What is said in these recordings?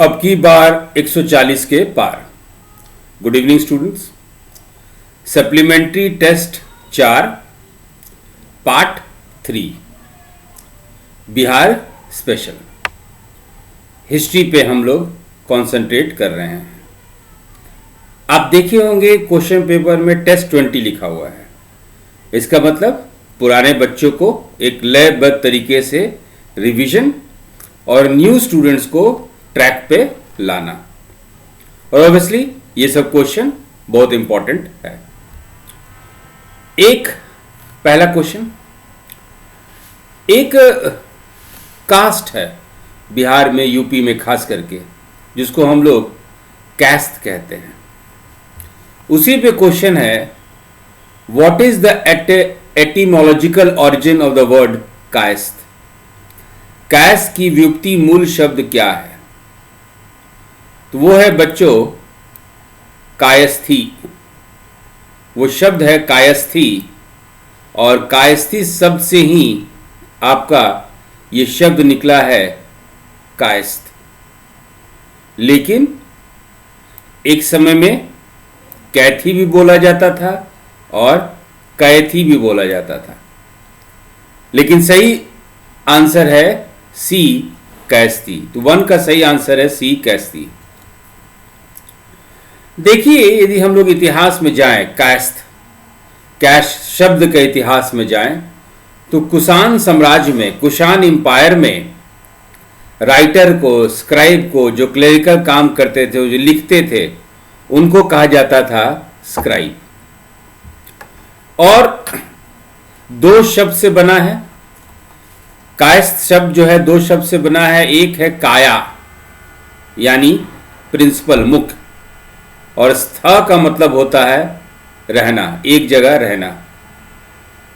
अब की बार 140 के पार। Good evening students. Supplementary test 4 part 3 Bihar special history पे हम लोग कंसंट्रेट कर रहे हैं। आप देखे होंगे क्वेश्चन पेपर में टेस्ट 20 लिखा हुआ है। इसका मतलब पुराने बच्चों को एक लयबद्ध तरीके से रिवीजन और न्यू स्टूडेंट्स को ट्रैक पे लाना। और ऑब्वियसली ये सब क्वेश्चन बहुत इंपॉर्टेंट है। एक पहला क्वेश्चन, एक कास्ट है बिहार में, यूपी में खास करके, जिसको हम लोग कैस्ट कहते हैं। उसी पे क्वेश्चन है, what is the etymological origin of the word Kayastha. Kayastha की व्युत्पत्ति मूल शब्द क्या है? तो वो है बच्चों कायस्थी। वो शब्द है कायस्थी, और कायस्थी शब्द से ही आपका ये शब्द निकला है कायस्थ। लेकिन एक समय में कैथी भी बोला जाता था और कैथी भी बोला जाता था, लेकिन सही आंसर है सी कैस्थी। तो 1 का सही आंसर है सी कैस्थी। देखिए, यदि हम लोग इतिहास में जाएं, कैश शब्द के इतिहास में जाएं, तो कुषाण साम्राज्य में, कुषाण एम्पायर में राइटर को, स्क्राइब को, जो क्लेरिकल काम करते थे, जो लिखते थे, उनको कहा जाता था स्क्राइब। और 2 शब्द से बना है। कायस्थ शब्द जो है 2 शब्द से बना है। एक है काया यानी प्रिंसिपल, मुख्य, और स्थ का मतलब होता है रहना, एक जगह रहना।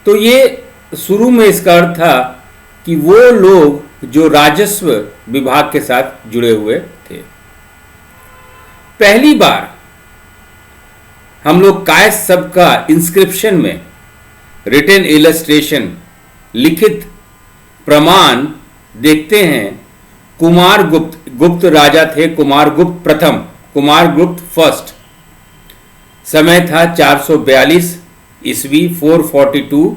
तो ये शुरू में इसका अर्थ था कि वो लोग जो राजस्व विभाग के साथ जुड़े हुए थे। पहली बार हम लोग कायस्थ शब्द का इंस्क्रिप्शन में रिटन इलस्ट्रेशन, लिखित प्रमाण देखते हैं। कुमारगुप्त राजा थे, कुमारगुप्त प्रथम, कुमारगुप्त फर्स्ट। समय था 442 ईस्वी, 442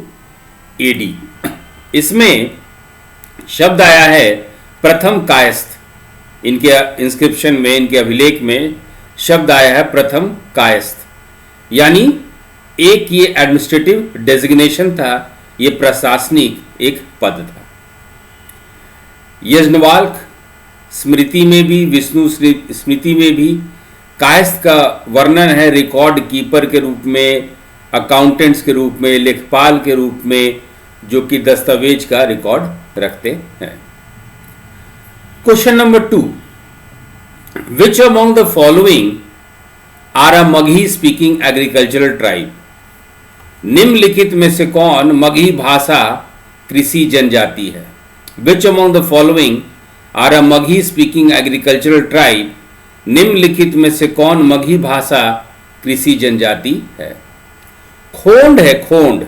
एडी। इसमें शब्द आया है प्रथम कायस्थ। इनके इंस्क्रिप्शन में, इनके अभिलेख में शब्द आया है प्रथम कायस्थ, यानी एक ये एडमिनिस्ट्रेटिव डेजिग्नेशन था, ये प्रशासनिक एक पद था। यज्ञवल्क्य स्मृति में भी, विष्णु स्मृति में भी कायस्थ का वर्णन है रिकॉर्ड कीपर के रूप में, अकाउंटेंट्स के रूप में, लेखपाल के रूप में, जो कि दस्तावेज का रिकॉर्ड रखते हैं। Question number 2, which among the following are a Magahi speaking agricultural tribe. निम्नलिखित में से कौन मगही भाषा कृषि जनजाति है? Which among the following are a Magahi speaking agricultural tribe. निम्नलिखित में से कौन मगही भाषा कृषि जनजाति है? खोंड है, खोंड।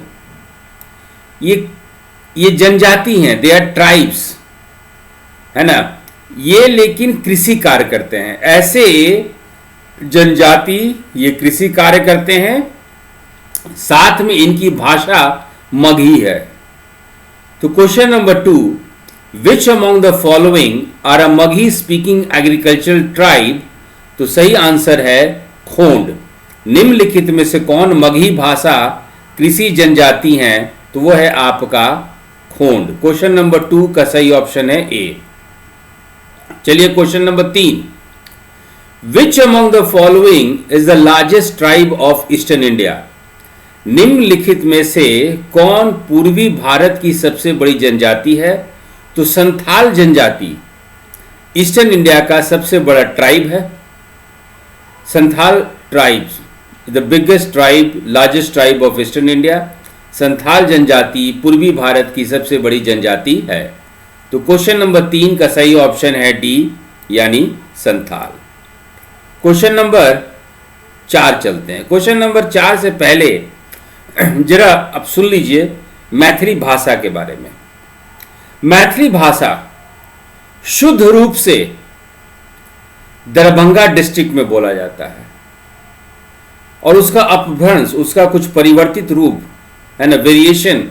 ये जनजाति हैं, दे आर ट्राइब्स, है ना। ये लेकिन कृषि कार्य करते हैं। ऐसे जनजाति ये कृषि कार्य करते हैं, साथ में इनकी भाषा मगही है। तो question number 2, which among the following are a Magahi speaking agricultural tribe. तो सही आंसर है खोंड। निम्नलिखित में से कौन मगही भाषा कृषि जनजाति हैं? तो वो है आपका खोंड। क्वेश्चन नंबर 2 का सही ऑप्शन है ए। चलिए question number 3, which among the following is the largest tribe of eastern India. निम्नलिखित में से कौन पूर्वी भारत की सबसे बड़ी जनजाति है? तो संथाल जनजाति ईस्टर्न इंडिया का सबसे बड़ा ट्राइब है। Santhal tribes, the biggest tribe, largest tribe of eastern India. Santhal जनजाति पूर्वी भारत की सबसे बड़ी जनजाति है। तो क्वेश्चन नंबर 3 का सही ऑप्शन है डी, यानी संथाल। क्वेश्चन नंबर 4 चलते हैं। क्वेश्चन नंबर 4 से पहले जरा अब सुन लीजिए मैथिली भाषा के बारे में। मैथिली भाषा शुद्ध रूप से दरभंगा डिस्ट्रिक्ट में बोला जाता है, और उसका अपभ्रंश, उसका कुछ परिवर्तित रूप है ना, वेरिएशन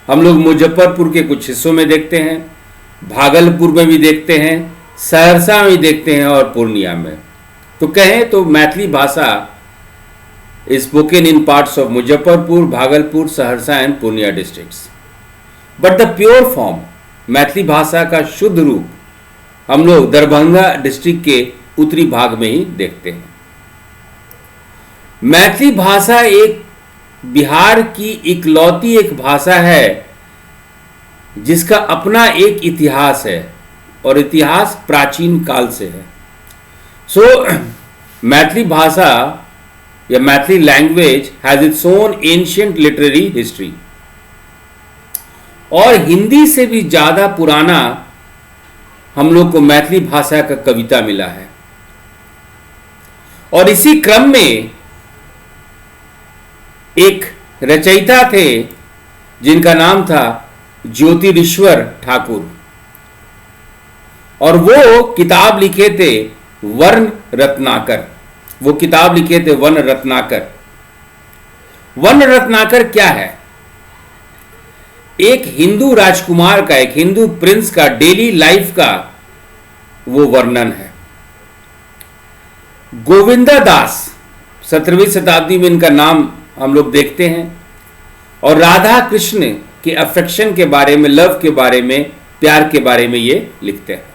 हम लोग मुजफ्फरपुर के कुछ हिस्सों में देखते हैं, भागलपुर में भी देखते हैं, सहरसा में देखते हैं और पूर्णिया में। तो कहें तो मैथिली भाषा is spoken in parts of Muzaffarpur, Bhagalpur, Saharsa and Purnia districts. But the pure form, Maithili भाषा का शुद्ध रूप हम लोग दरभंगा डिस्ट्रिक्ट के उत्तरी भाग में ही देखते हैं। मैथिली भाषा एक बिहार की इकलौती एक भाषा है जिसका अपना एक इतिहास है, और इतिहास प्राचीन काल से है। मैथिली भाषा या Maithili language has its own ancient literary history, और हिंदी से भी ज्यादा पुराना हम लोग को मैथिली भाषा का कविता मिला है। और इसी क्रम में एक रचयिता थे जिनका नाम था ज्योतिरीश्वर ठाकुर, और वो किताब लिखे थे वर्ण रत्नाकर। वो किताब लिखे थे वर्ण रत्नाकर। वर्ण रत्नाकर क्या है? एक हिंदू राजकुमार का, एक हिंदू प्रिंस का डेली लाइफ का वो वर्णन है। गोविंदा दास 17वीं शताब्दी में इनका नाम हम लोग देखते हैं, और राधा कृष्ण के अफेक्शन के बारे में, लव के बारे में, प्यार के बारे में ये लिखते हैं।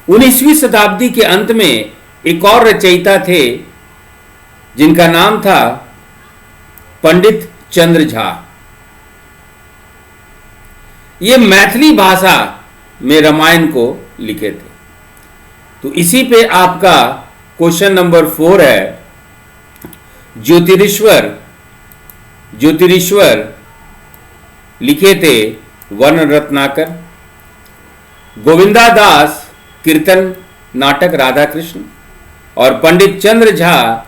19वीं शताब्दी के अंत में एक और रचयिता थे जिनका नाम था पंडित चंद्र झा। ये मैथिली भाषा में रामायण को लिखे थे। तो इसी पे आपका क्वेश्चन नंबर 4 है। ज्योतिरीश्वर लिखे थे वर्ण रत्नाकर। गोविंदा दास कीर्तन नाटक राधा कृष्ण, और पंडित चंद्र झा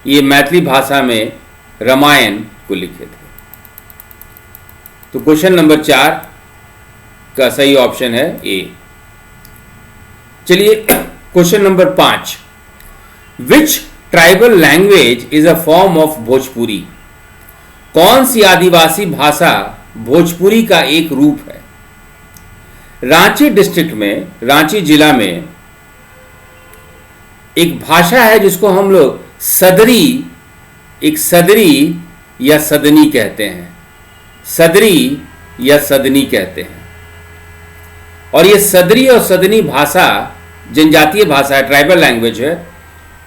ये मैथिली भाषा में रामायण को लिखे थे। तो क्वेश्चन नंबर 4 का सही ऑप्शन है ए। चलिए question number 5, which tribal language is a form of Bhojpuri? कौन सी आदिवासी भाषा भोजपुरी का एक रूप है? रांची डिस्ट्रिक्ट में, रांची जिला में एक भाषा है जिसको हम लोग सदरी, एक सदरी या सदनी कहते हैं, सदरी या सदनी कहते हैं। और ये सदरी और सदनी भाषा जनजातीय भाषा है, ट्राइबल लैंग्वेज है,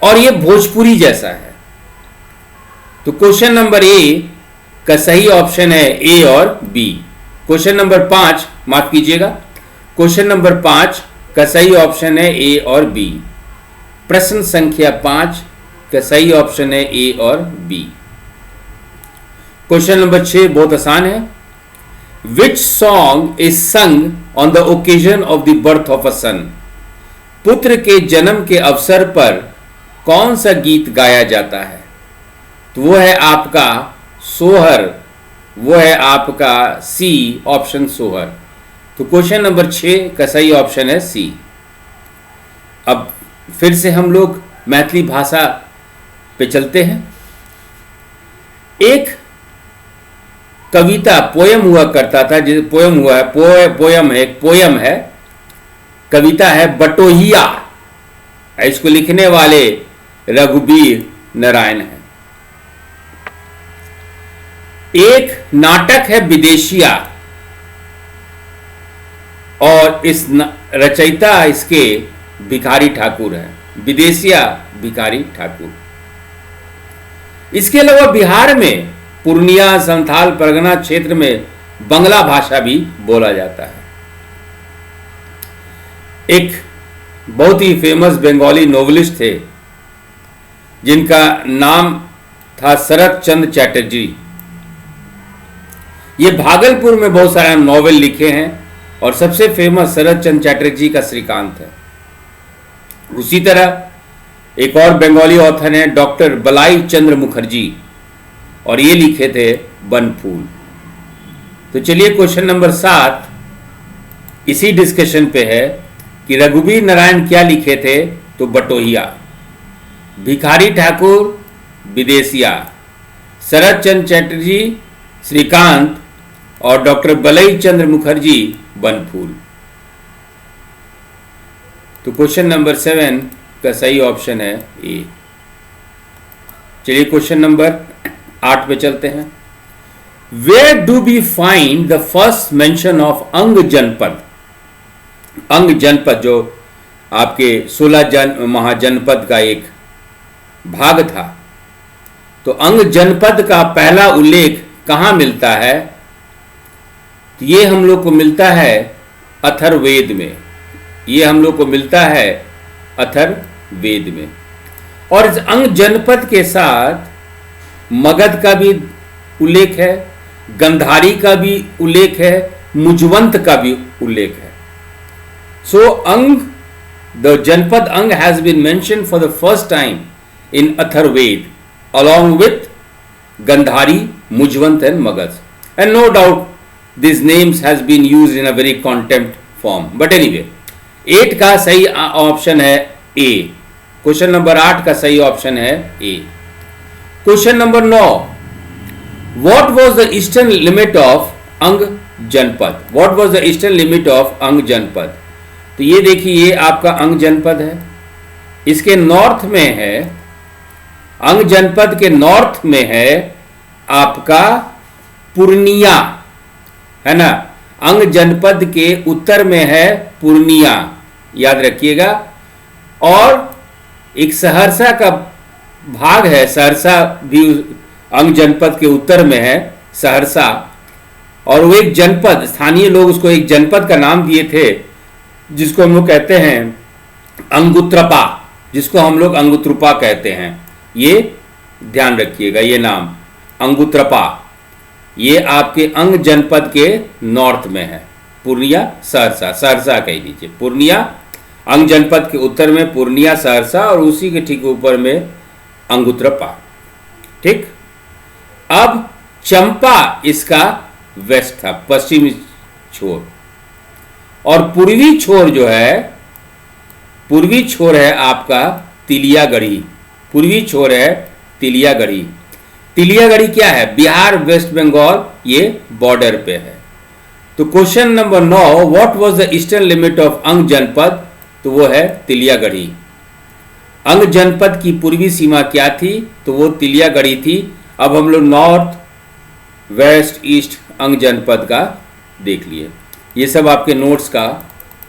और ये भोजपुरी जैसा है। तो क्वेश्चन नंबर ए का सही ऑप्शन है ए और बी। क्वेश्चन नंबर 5, माफ कीजिएगा, क्वेश्चन नंबर 5 का सही ऑप्शन है ए और बी। प्रश्न संख्या 5 का सही ऑप्शन है ए और बी। क्वेश्चन नंबर 6 बहुत आसान है। Which song is sung on the occasion of the birth of a son? पुत्र के जन्म के अवसर पर कौन सा गीत गाया जाता है? तो वो है आपका सोहर, वो है आपका सी ऑप्शन सोहर। तो क्वेश्चन नंबर 6 का सही ऑप्शन है सी। अब फिर से हम लोग मैथिली भाषा पे चलते हैं। एक कविता, पोयम हुआ करता था, पोयम हुआ है, पोयम है, एक पोयम है, कविता है बटोहिया। इसको लिखने वाले रघुबीर नारायण है। एक नाटक है विदेशिया, और इस रचयिता इसके भिखारी ठाकुर है, विदेशिया भिखारी ठाकुर। इसके अलावा बिहार में पूर्णिया, संथाल परगना क्षेत्र में बंगला भाषा भी बोला जाता है। एक बहुत ही फेमस बंगाली नोवेलिस्ट थे जिनका नाम था शरत चंद्र चैटर्जी। ये भागलपुर में बहुत सारे नॉवेल लिखे हैं, और सबसे फेमस शरत चंद्र चैटर्जी का श्रीकांत है। उसी तरह एक और बंगाली ऑथर हैं डॉक्टर बलाई चंद्र मुखर्जी, और ये लिखे थे बनफूल। तो चलिए क्वेश्चन नंबर 7 इसी डिस्कशन पे है कि रघुवीर नारायण क्या लिखे थे, तो बटोहिया। भिखारी ठाकुर विदेशिया, शरद चंद्र चटर्जी श्रीकांत और डॉक्टर बलई चंद्र मुखर्जी बनफूल। तो क्वेश्चन नंबर 7 का सही ऑप्शन है ए। चलिए क्वेश्चन नंबर 8 पे चलते हैं। Where do we find the first mention of Anga Janapada? अंग जनपद जो आपके 16 महाजनपद का एक भाग था, तो अंग जनपद का पहला उल्लेख कहां मिलता है? तो ये हम लोग को मिलता है अथर्ववेद में। ये हम लोग को मिलता है अथर्ववेद में। और इस अंग जनपद के साथ मगध का भी उल्लेख है, गंधारी का भी उल्लेख है, मुजवंत का भी उल्लेख है। सो अंग, the Janapada Anga has been mention for the first time in Atharvaved along with Gandhari, Mujvant and Magad, and no doubt these names has been used in a very contempt form, but anyway 8 का सही option है A. Question number 8 का सही option है A. Question number 9, what was the eastern limit of Anga Janapada? What was the eastern limit of Anga Janapada? तो ये देखिए, ये आपका अंग जनपद है, इसके नॉर्थ में है, अंग जनपद के नॉर्थ में है आपका पूर्णिया, है ना। अंग जनपद के उत्तर में है पूर्णिया, याद रखिएगा। और एक सहरसा का भाग है, सहरसा भी अंग जनपद के उत्तर में है, सहरसा। और वो एक जनपद, स्थानीय लोग उसको एक जनपद का नाम दिए थे, जिसको हम लोग कहते हैं अंगुत्रपा, जिसको हम लोग अंगुत्रपा कहते हैं। ये ध्यान रखिएगा, ये नाम अंगुत्रपा, ये आपके अंग जनपद के नॉर्थ में है। पूर्णिया, सहरसा, सहरसा कह लीजिए, पूर्णिया अंग जनपद के उत्तर में पूर्णिया, सहरसा, और उसी के ठीक ऊपर में अंगुत्रपा। ठीक, अब चंपा इसका वेस्ट था, पश्चिमी छोर, और पूर्वी छोर जो है, पूर्वी छोर है आपका तिलियागढ़ी। पूर्वी छोर है तिलियागढ़ी। तिलियागढ़ी क्या है? बिहार, वेस्ट बंगाल, ये बॉर्डर पे है। तो question number 9, what was the eastern limit of Anga Janapada? तो वो है तिलियागढ़ी। अंग जनपद की पूर्वी सीमा क्या थी? तो वो तिलियागढ़ी थी। अब हम लोग नॉर्थ, वेस्ट, ईस्ट अंग जनपद का देख लिए। ये सब आपके नोट्स का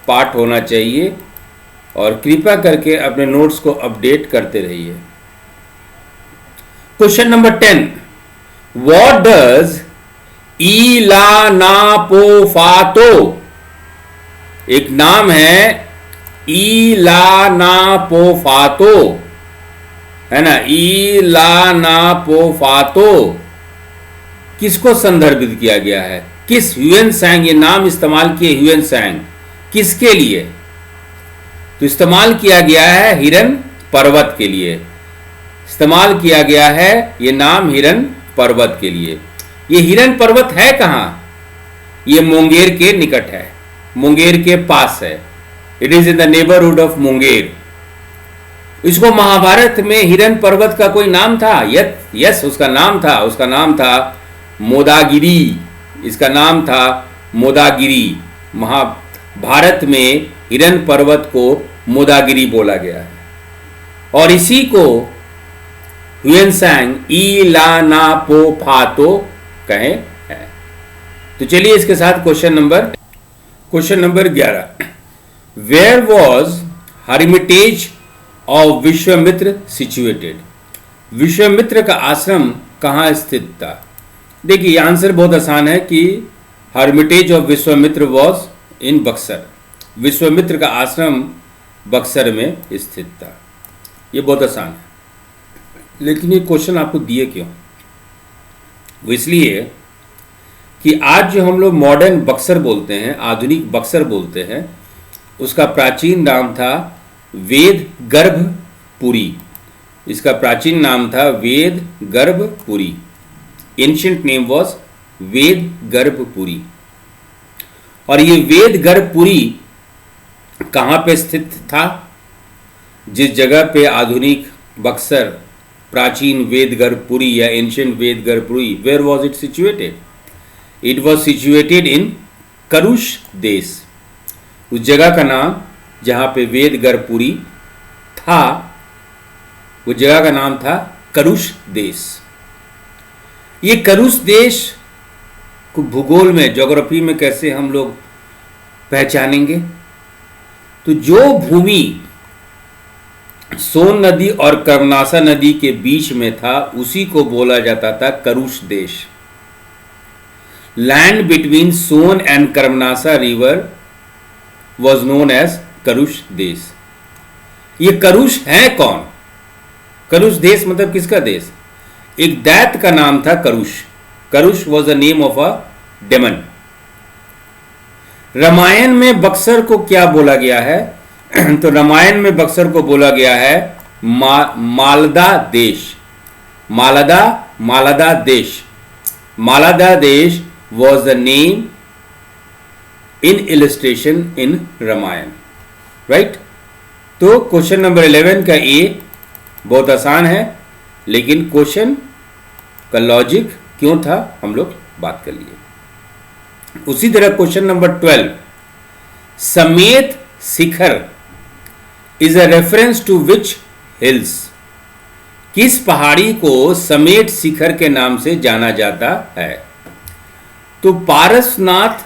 पार्ट होना चाहिए, और कृपया करके अपने नोट्स को अपडेट करते रहिए। क्वेश्चन नंबर 10, व्हाट डज इलानापोफातो? एक नाम है इलानापोफातो, है ना। इलानापोफातो किसको संदर्भित किया गया है? किस ह्यूएन सांग ये नाम इस्तेमाल किए? ह्यूएन सांग किसके लिए? तो इस्तेमाल किया गया है हिरन पर्वत के लिए। इस्तेमाल किया गया है ये नाम हिरन पर्वत के लिए। ये हिरन पर्वत है कहां? ये मुंगेर के निकट है, मुंगेर के पास है। It is in the neighbourhood of Munger. इसको महाभारत में हिरन पर्वत का कोई नाम था? यस, उसका नाम था, उसका नाम था मोदागिरी। इसका नाम था मोदागिरी। महाभारत में हिरन पर्वत को मोदागिरी बोला गया है, और इसी को ह्यूएन सांग इलानापोफातो कहे है। तो चलिए इसके साथ question number 11, where was hermitage of Vishwamitra situated? Vishwamitra का आश्रम कहाँ स्थित था? देखिए आंसर बहुत आसान है कि Hermitage of Vishwamitra was in Buxar. Vishwamitra का आश्रम बक्सर में स्थित था। ये बहुत आसान है, लेकिन ये क्वेश्चन आपको दिए क्यों? वो इसलिए कि आज जो हम लोग मॉडर्न बक्सर बोलते हैं, आधुनिक बक्सर बोलते हैं, उसका प्राचीन नाम था वेद गर्भपुरी। इसका प्राचीन नाम था वेद गर्भपुरी। एंशिएंट नेम वॉज वेद गर्भपुरी। और ये वेद गर्भपुरी कहाँ पे स्थित था? जिस जगह पे आधुनिक बक्सर, प्राचीन वेदगर्भपुरी या ancient Vedagarbhapuri, where was it situated? It was situated in Karush Desh. उस जगह का नाम जहाँ पे वेदगर्भपुरी था, उस जगह का नाम था करुष देश। ये करुष देश को भूगोल में, ज्योग्राफी में कैसे हम लोग पहचानेंगे? तो जो भूमि सोन नदी और कर्मनासा नदी के बीच में था, उसी को बोला जाता था Karush Desh. Land between Son and Karmanasa river was known as Karush Desh. ये करुष है कौन? करुष देश मतलब किसका देश? एक दैत्य का नाम था Karush. Karush was the name of a demon. Ramayana में बक्सर को क्या बोला गया है? तो रामायण में बक्सर को बोला गया है मालदा देश। मालदा देश। मालदा देश was the name in illustration in Ramayan, right? तो क्वेश्चन नंबर 11 का ए बहुत आसान है, लेकिन क्वेश्चन का लॉजिक क्यों था हम लोग बात कर लिए। उसी तरह question number 12, Sammed Shikhar is a reference to which hills? किस पहाड़ी को समेत शिखर के नाम से जाना जाता है? तो पारसनाथ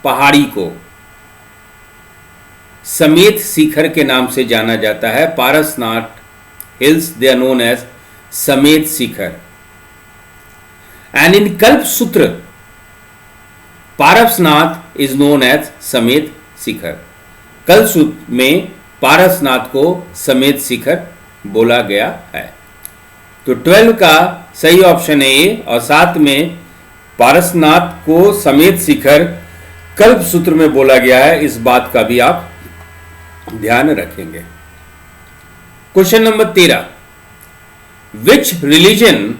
पहाड़ी को समेत शिखर के नाम से जाना जाता है। Parasnath hills, they are known as Sammed Shikhar. And in Kalpasutra Parasnath is known as Sammed Shikhar. Kalpasutra में पारसनाथ को समेत शिखर बोला गया है। तो 12 का सही ऑप्शन है ए, और साथ में पारसनाथ को समेत शिखर कल्पसूत्र में बोला गया है, इस बात का भी आप ध्यान रखेंगे। Question number 13, which religion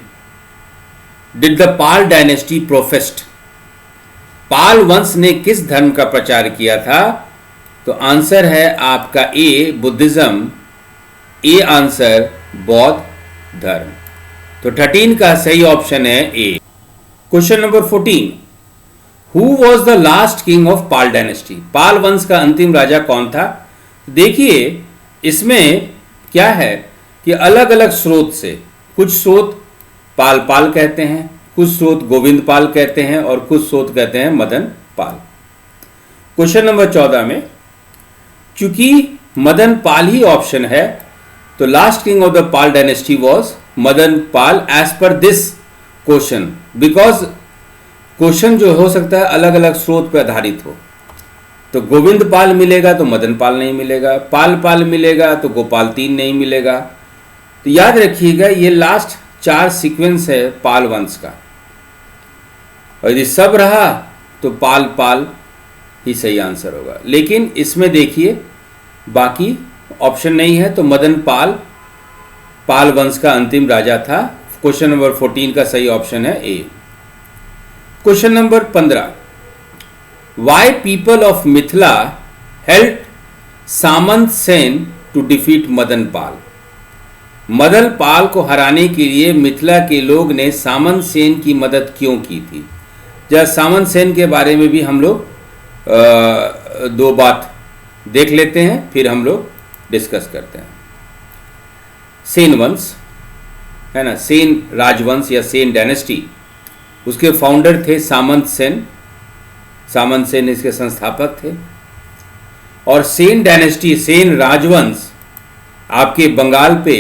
did the Pal dynasty professed? Pala वंश ने किस धर्म का प्रचार किया था? तो आंसर है आपका ए, बुद्धिज्म। ए आंसर बौद्ध धर्म। तो 13 का सही ऑप्शन है A. Question number 14, who was the last king of Pala dynasty? Pala वंश का अंतिम राजा कौन था? देखिए इसमें क्या है कि अलग अलग स्रोत से, कुछ स्रोत पाल कहते हैं, कुछ स्रोत गोविंद पाल कहते हैं, और कुछ स्रोत कहते हैं मदन पाल। क्वेश्चन नंबर 14 में चूंकि मदन पाल ही ऑप्शन है, तो last king of the Pal dynasty was Madan Pal as per this question, because question जो हो सकता है अलग अलग स्रोत पर आधारित हो। तो गोविंद पाल मिलेगा तो मदन पाल नहीं मिलेगा, पाल मिलेगा तो गोपाल 3 नहीं मिलेगा। तो याद रखिएगा ये लास्ट 4 सीक्वेंस है पाल वंश का, और यदि सब रहा तो पाल ही सही आंसर होगा। लेकिन इसमें देखिए बाकी ऑप्शन नहीं है, तो मदन पाल वंश का अंतिम राजा था। क्वेश्चन नंबर 14 का सही ऑप्शन है A. Question number 15, why people of Mithila help Samanta Sen to defeat Madan Pal? Madan Pal को हराने के लिए मिथिला के लोग ने सामंत सेन की मदद क्यों की थी? जरा सामंत सेन के बारे में भी हम लोग 2 बात देख लेते हैं, फिर हम लोग डिस्कस करते हैं। सेन वंश है ना, सेन राजवंश या सेन डायनेस्टी, उसके फाउंडर थे सामंत सेन। सामंत सेन इसके संस्थापक थे। और सेन डायनेस्टी, सेन राजवंश आपके बंगाल पे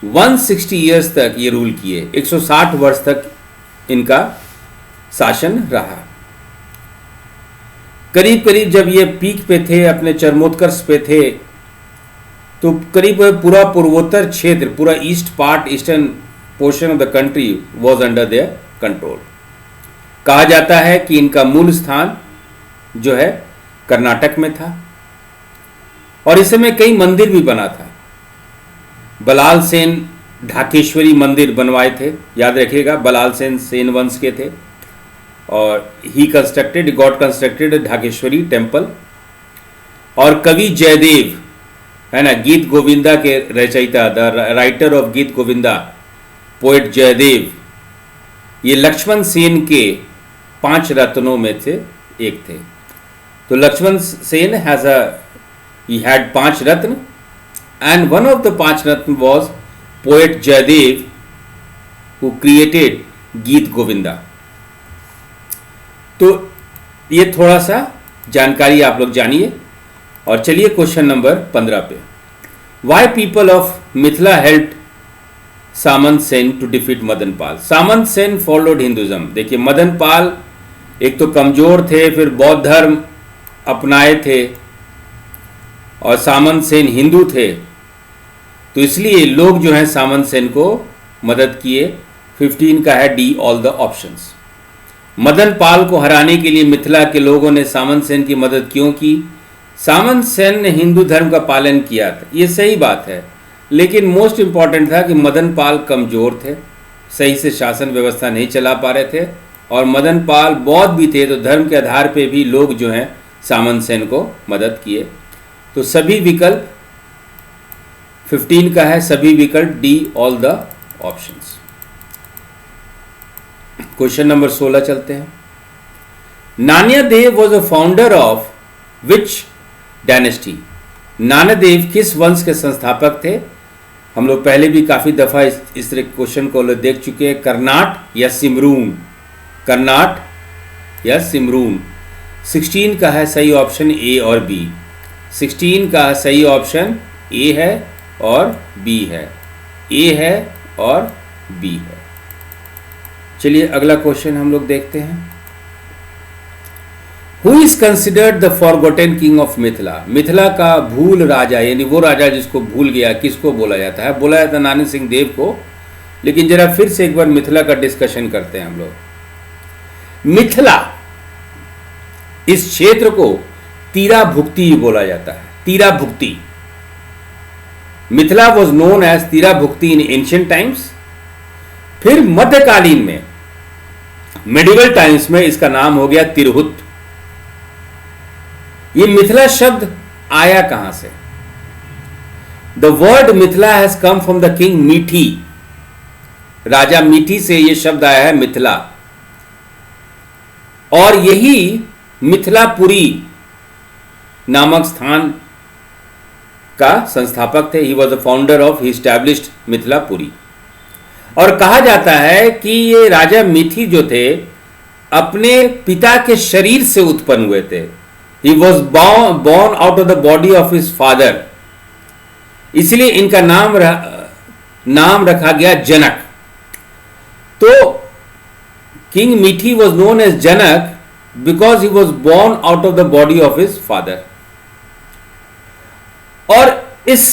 160 ईयर्स तक ये रूल किए, 160 वर्ष तक इनका शासन रहा। करीब करीब जब ये पीक पे थे, अपने चरमोत्कर्ष पे थे, तो करीब पूरा पूर्वोत्तर क्षेत्र, पूरा eastern portion of the country was under their control. कहा जाता है कि इनका मूल स्थान जो है कर्नाटक में था, और इस समय कई मंदिर भी बना था। बलाल सेन ढाकेश्वरी मंदिर बनवाए थे, याद रखिएगा, बलाल सेन सेन वंश के थे, और ही constructed, God constructed Dhakeshwari temple. और कवि जयदेव, है ना, गीत गोविंदा के रचयिता, द राइटर ऑफ गीत गोविंदा, पोएट जयदेव, ये लक्ष्मण सेन के 5 रत्नों में से एक थे। तो Lakshman Sen he had 5 Ratna, and one of the 5 Ratna was poet Jaydev who created गीत गोविंदा। तो ये थोड़ा सा जानकारी आप लोग जानिए। और चलिए क्वेश्चन नंबर 15 पे। Why people of Mithila helped Samant Sen to defeat Madan Pal. Samant Sen followed Hinduism. देखिए, मदन पाल एक तो कमजोर थे, फिर बौद्ध धर्म अपनाए थे, और सामंत सेन हिंदू थे, तो इसलिए लोग जो हैं सामंत सेन को मदद किए। 15 का है D, all the options. Madan Pal को हराने के लिए मिथिला के लोगों ने सामंत सेन की मदद क्यों की? सामंत सेन ने हिंदू धर्म का पालन किया था, ये सही बात है, लेकिन मोस्ट इंपॉर्टेंट था कि मदन पाल कमजोर थे, सही से शासन व्यवस्था नहीं चला पा रहे थे, और मदन पाल बौद्ध भी थे, तो धर्म के आधार पे भी लोग जो हैं सामंत सेन को मदद किए। तो सभी विकल्प 15 का है, सभी विकल्प D, all the options. Question number 16 चलते हैं। Nanyadeva was a founder of which dynasty. Nanyadeva किस वंश के संस्थापक थे? हम लोग पहले भी काफी दफा इस तरह क्वेश्चन को देख चुके हैं। कर्नाट या सिमरून? कर्नाट या सिमरून? 16 का है सही ऑप्शन ए और बी। 16 का सही ऑप्शन ए है और बी है, ए है और बी है। चलिए अगला क्वेश्चन हम लोग देखते हैं। Who is considered the forgotten king of Mithila? Mithila का भूल राजा, यानी वो राजा जिसको भूल गया, किसको बोला जाता है? बोला जाता है नानी सिंह देव को। लेकिन जरा फिर से एक बार मिथिला का डिस्कशन करते हैं हम लोग। मिथिला, इस क्षेत्र को तीरा भुक्ति बोला जाता है। तीरा भुक्ति। मिथिला वॉज नोन एज तीरा भुक्ति इन एंशिएंट टाइम्स। फिर मध्यकालीन में, मेडिवल टाइम्स में, इसका नाम हो गया तिरहुत। ये मिथिला शब्द आया कहां से? The word Mithila has come from the king मीठी। राजा मीठी से यह शब्द आया है मिथिला, और यही मिथिलापुरी नामक स्थान का संस्थापक थे। He was the founder of, he established Mithilapuri. और कहा जाता है कि ये राजा मीठी जो थे अपने पिता के शरीर से उत्पन्न हुए थे। He was born out of the body of his father, इसलिए इनका नाम रखा गया जनक। तो king Mithi was known as Janak because he was born out of the body of his father. और इस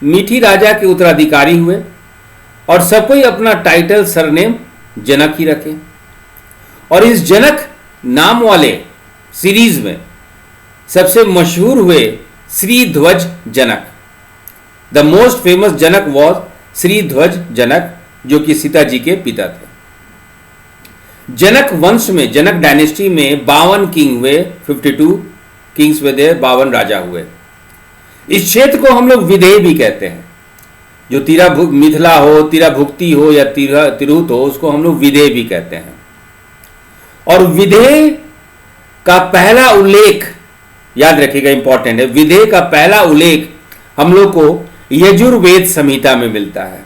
मीठी राजा के उत्तराधिकारी हुए, और सब कोई अपना टाइटल सरनेम जनक ही रखे। और इस जनक नाम वाले सीरीज में सबसे मशहूर हुए Shridhwaj Janak. The most famous Janak was Shridhwaj Janak, जो कि सीता जी के पिता थे। जनक वंश में, जनक डायनेस्टी में 52 किंग हुए, 52 किंग्स हुए थे, 52 राजा हुए। इस क्षेत्र को हम लोग विदेह भी कहते हैं। जो मिथिला हो, तीरा भुक्ति हो या तिरहुत हो, उसको हम लोग विदेह भी कहते हैं। और विदेह का पहला उल्लेख याद रखिएगा, इंपॉर्टेंट है। विदेह का पहला उल्लेख हम लोग को यजुर्वेद संहिता में मिलता है।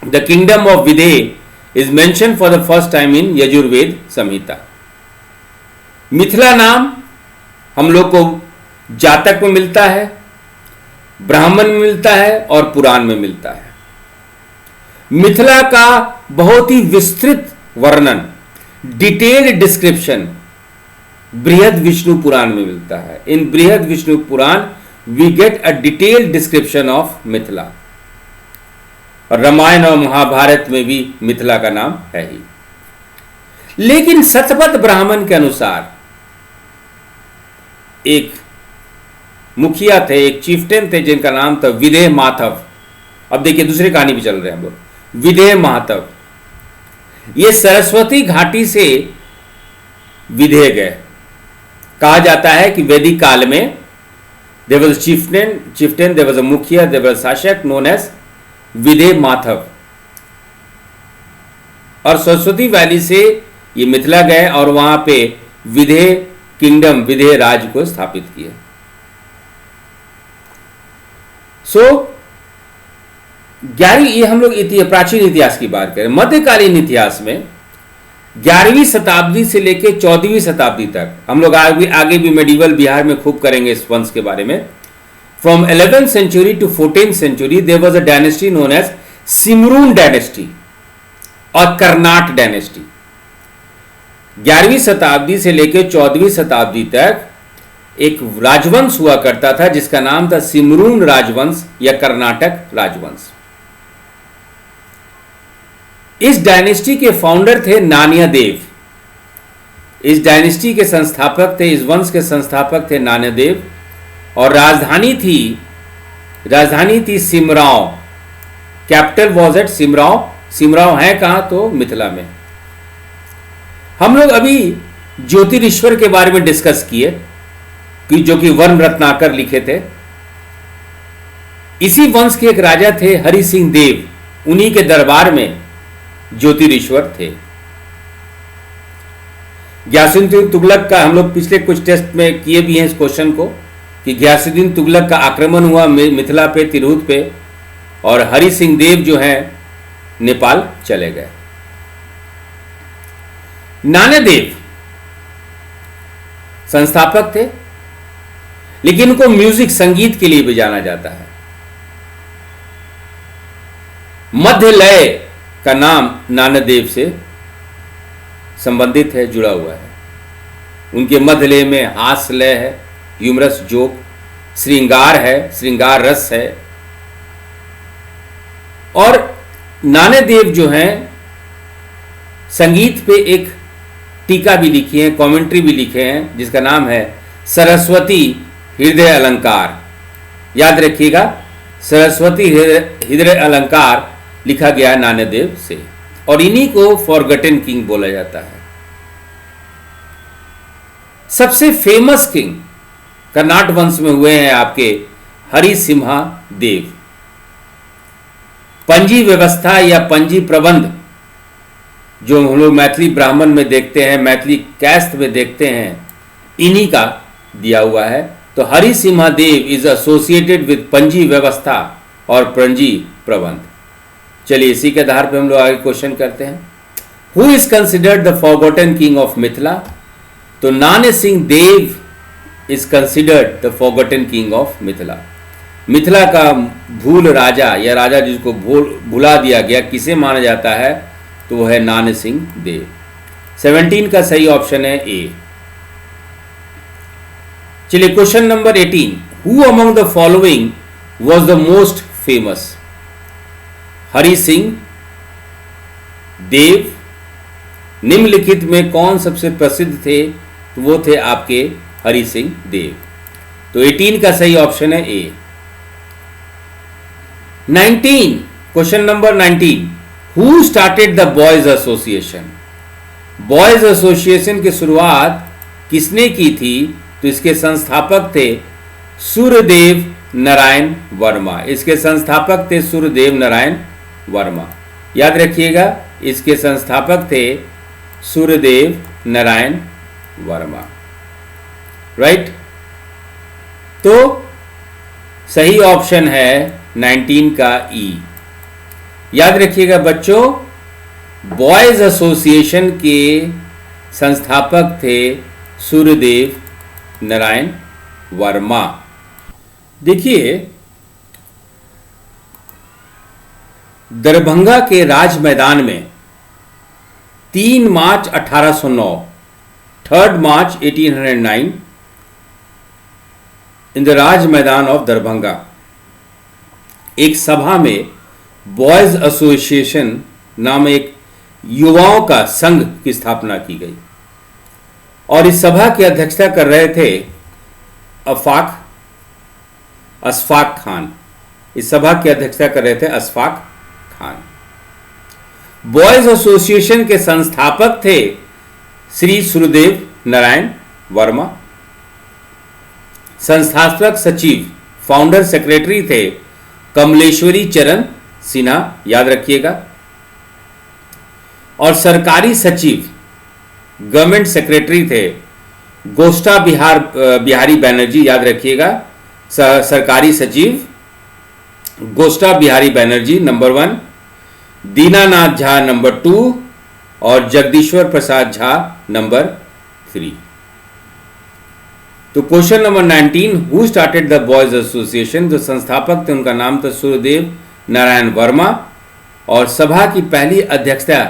The kingdom of Videha is mention for the first time in Yajurveda Samhita. Mithila नाम हम लोग को जातक में मिलता है, ब्राह्मण में मिलता है और पुराण में मिलता है। मिथिला का बहुत ही विस्तृत वर्णन, डिटेल्ड डिस्क्रिप्शन बृहद विष्णु पुराण में मिलता है। In Brihad Vishnu Purana we get a detailed description of Mithila. और रामायण और महाभारत में भी मिथिला का नाम है ही। लेकिन सतपथ ब्राह्मण के अनुसार एक मुखिया थे, एक चीफ्टेन थे, जिनका नाम था विदेह माधव। अब देखिए दूसरी कहानी भी चल रहे हैं हम लोग। विदेह माधव ये सरस्वती घाटी से विदेह गए। कहा जाता है कि वैदिक काल में there was chieftain, there was a mukhiya, there was shasak known as Videgh Madhav. और सरस्वती वैली से ये मिथिला गए और वहां पे विधे किंगडम, विधे राज को स्थापित किया। ये हम लोग प्राचीन इतिहास की बात करें। मध्यकालीन इतिहास में 11वीं शताब्दी से लेकर 14वीं शताब्दी तक, हम लोग आगे भी मेडिवल बिहार में खूब करेंगे इस वंश के बारे में। From 11th century to 14th century there was a dynasty known as Simraun dynasty और कर्नाट डायनेस्टी। 11वीं शताब्दी से लेकर 14वीं शताब्दी तक एक राजवंश हुआ करता था जिसका नाम था सिमरून राजवंश या कर्नाटक राजवंश। इस डायनेस्टी के फाउंडर थे नान्यदेव। इस डायनेस्टी के संस्थापक थे, इस वंश के संस्थापक थे नान्यदेव। और राजधानी थी Simrao. Capital was at Simrao. Simrao है कहां? तो मिथिला में। हम लोग अभी ज्योतिरीश्वर के बारे में डिस्कस किए कि जो कि वर्ण रत्नाकर लिखे थे। इसी वंश के एक राजा थे हरि सिंह देव, उन्हीं के दरबार में ज्योतिरीश्वर थे। गियासुद्दीन तुगलक का हम लोग पिछले कुछ टेस्ट में किए भी हैं इस क्वेश्चन को कि गियासुद्दीन तुगलक का आक्रमण हुआ मिथिला पे, तिरहुत पे, और हरि सिंह देव जो है नेपाल चले गए। नान्यदेव संस्थापक थे, लेकिन उनको म्यूजिक, संगीत के लिए भी जाना जाता है। मध्य लय का नाम नान्यदेव से संबंधित है, जुड़ा हुआ है। उनके मध्य लय में हास्य लय है, ह्यूमरस जोक, श्रृंगार है, श्रृंगार रस है। और नान्यदेव जो हैं संगीत पे एक टीका भी लिखी है, कमेंट्री भी लिखे हैं, जिसका नाम है सरस्वती हृदय अलंकार। याद रखिएगा, सरस्वती हृदय अलंकार लिखा गया है नान्यदेव से, और इन्हीं को फॉरगॉटन किंग बोला जाता है। सबसे फेमस किंग कर्नाट वंश में हुए हैं आपके हरिसिम्हा देव। पंजी व्यवस्था या पंजी प्रबंध जो हम लोग मैथिली ब्राह्मण में देखते हैं, मैथिली कैस्ट में देखते हैं, इन्हीं का दिया हुआ है। तो हरिसिम्हा देव इज एसोसिएटेड विद पंजी व्यवस्था और पंजी प्रबंध। चलिए इसी के आधार पर हम लोग आगे क्वेश्चन करते हैं। Who is considered the forgotten king of Mithila? तो Nanya Singh Dev is considered the forgotten king of Mithila. Mithila का भूल राजा या राजा जिसको भुला दिया गया किसे माना जाता है? तो वह है नान्य सिंह देव। 17 का सही ऑप्शन है ए। चलिए question number 18, who among the following was the most famous? Hari Singh Dev निम्नलिखित में कौन सबसे प्रसिद्ध थे? तो वो थे आपके हरि सिंह देव। तो 18 का सही ऑप्शन है ए। 19, question number 19, who started the boys association? Boys association की शुरुआत किसने की थी? तो इसके संस्थापक थे सूर्यदेव नारायण वर्मा। इसके संस्थापक थे सूर्यदेव नारायण वर्मा। याद रखिएगा, इसके संस्थापक थे सूर्यदेव नारायण वर्मा। राइट? तो सही ऑप्शन है 19 का ई। याद रखिएगा बच्चों, बॉयज एसोसिएशन के संस्थापक थे सूर्यदेव नारायण वर्मा। देखिए, दरभंगा के राज मैदान में 3 मार्च 1809, 3 मार्च 1809 इन द राज मैदान ऑफ दरभंगा एक सभा में बॉयज एसोसिएशन नाम एक युवाओं का संघ की स्थापना की गई, और इस सभा की अध्यक्षता कर रहे थे अशफाक खान। इस सभा की अध्यक्षता कर रहे थे अशफाक खान। बॉयज एसोसिएशन के संस्थापक थे श्री सूर्यदेव नारायण वर्मा। संस्थापक सचिव, फाउंडर सेक्रेटरी थे कमलेश्वरी चरण सिन्हा, याद रखिएगा। और सरकारी सचिव, गवर्नमेंट सेक्रेटरी थे गोष्ठा बिहारी बैनर्जी, याद रखिएगा। सरकारी सचिव गोष्ठा बिहारी बैनर्जी नंबर 1, दीनानाथ झा नंबर 2 और जगदीश्वर प्रसाद झा नंबर 3। तो question number 19, who started the boys association? जो संस्थापक थे उनका नाम था सूर्यदेव नारायण वर्मा, और सभा की पहली अध्यक्षता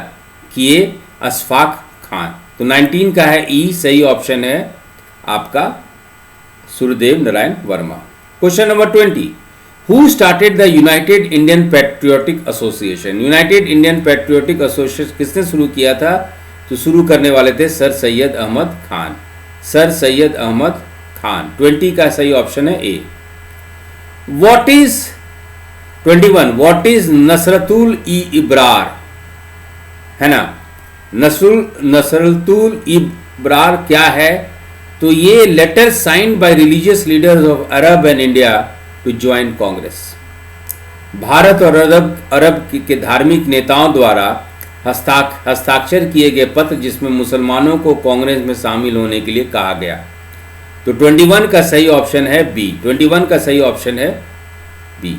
किए अशफाक खान। तो 19 का है ई, सही ऑप्शन है आपका Suryadev Narayan Verma. Question number 20, who started the united Indian patriotic association? United Indian patriotic association किसने शुरू किया था? तो शुरू करने वाले थे सर सैयद अहमद खान, सर सैयद अहमद खान। 20 का सही ऑप्शन है A. What is 21, what is Nasratul e Ibrar? है ना, नसरतुल इब्रार क्या है? तो ये letter signed by religious leaders of Arab and India to join Congress. Bharat और अरब के धार्मिक नेताओं द्वारा हस्ताक्षर किए गए पत्र जिसमें मुसलमानों को कांग्रेस में शामिल होने के लिए कहा गया। तो 21 का सही ऑप्शन है बी, 21 का सही ऑप्शन है B.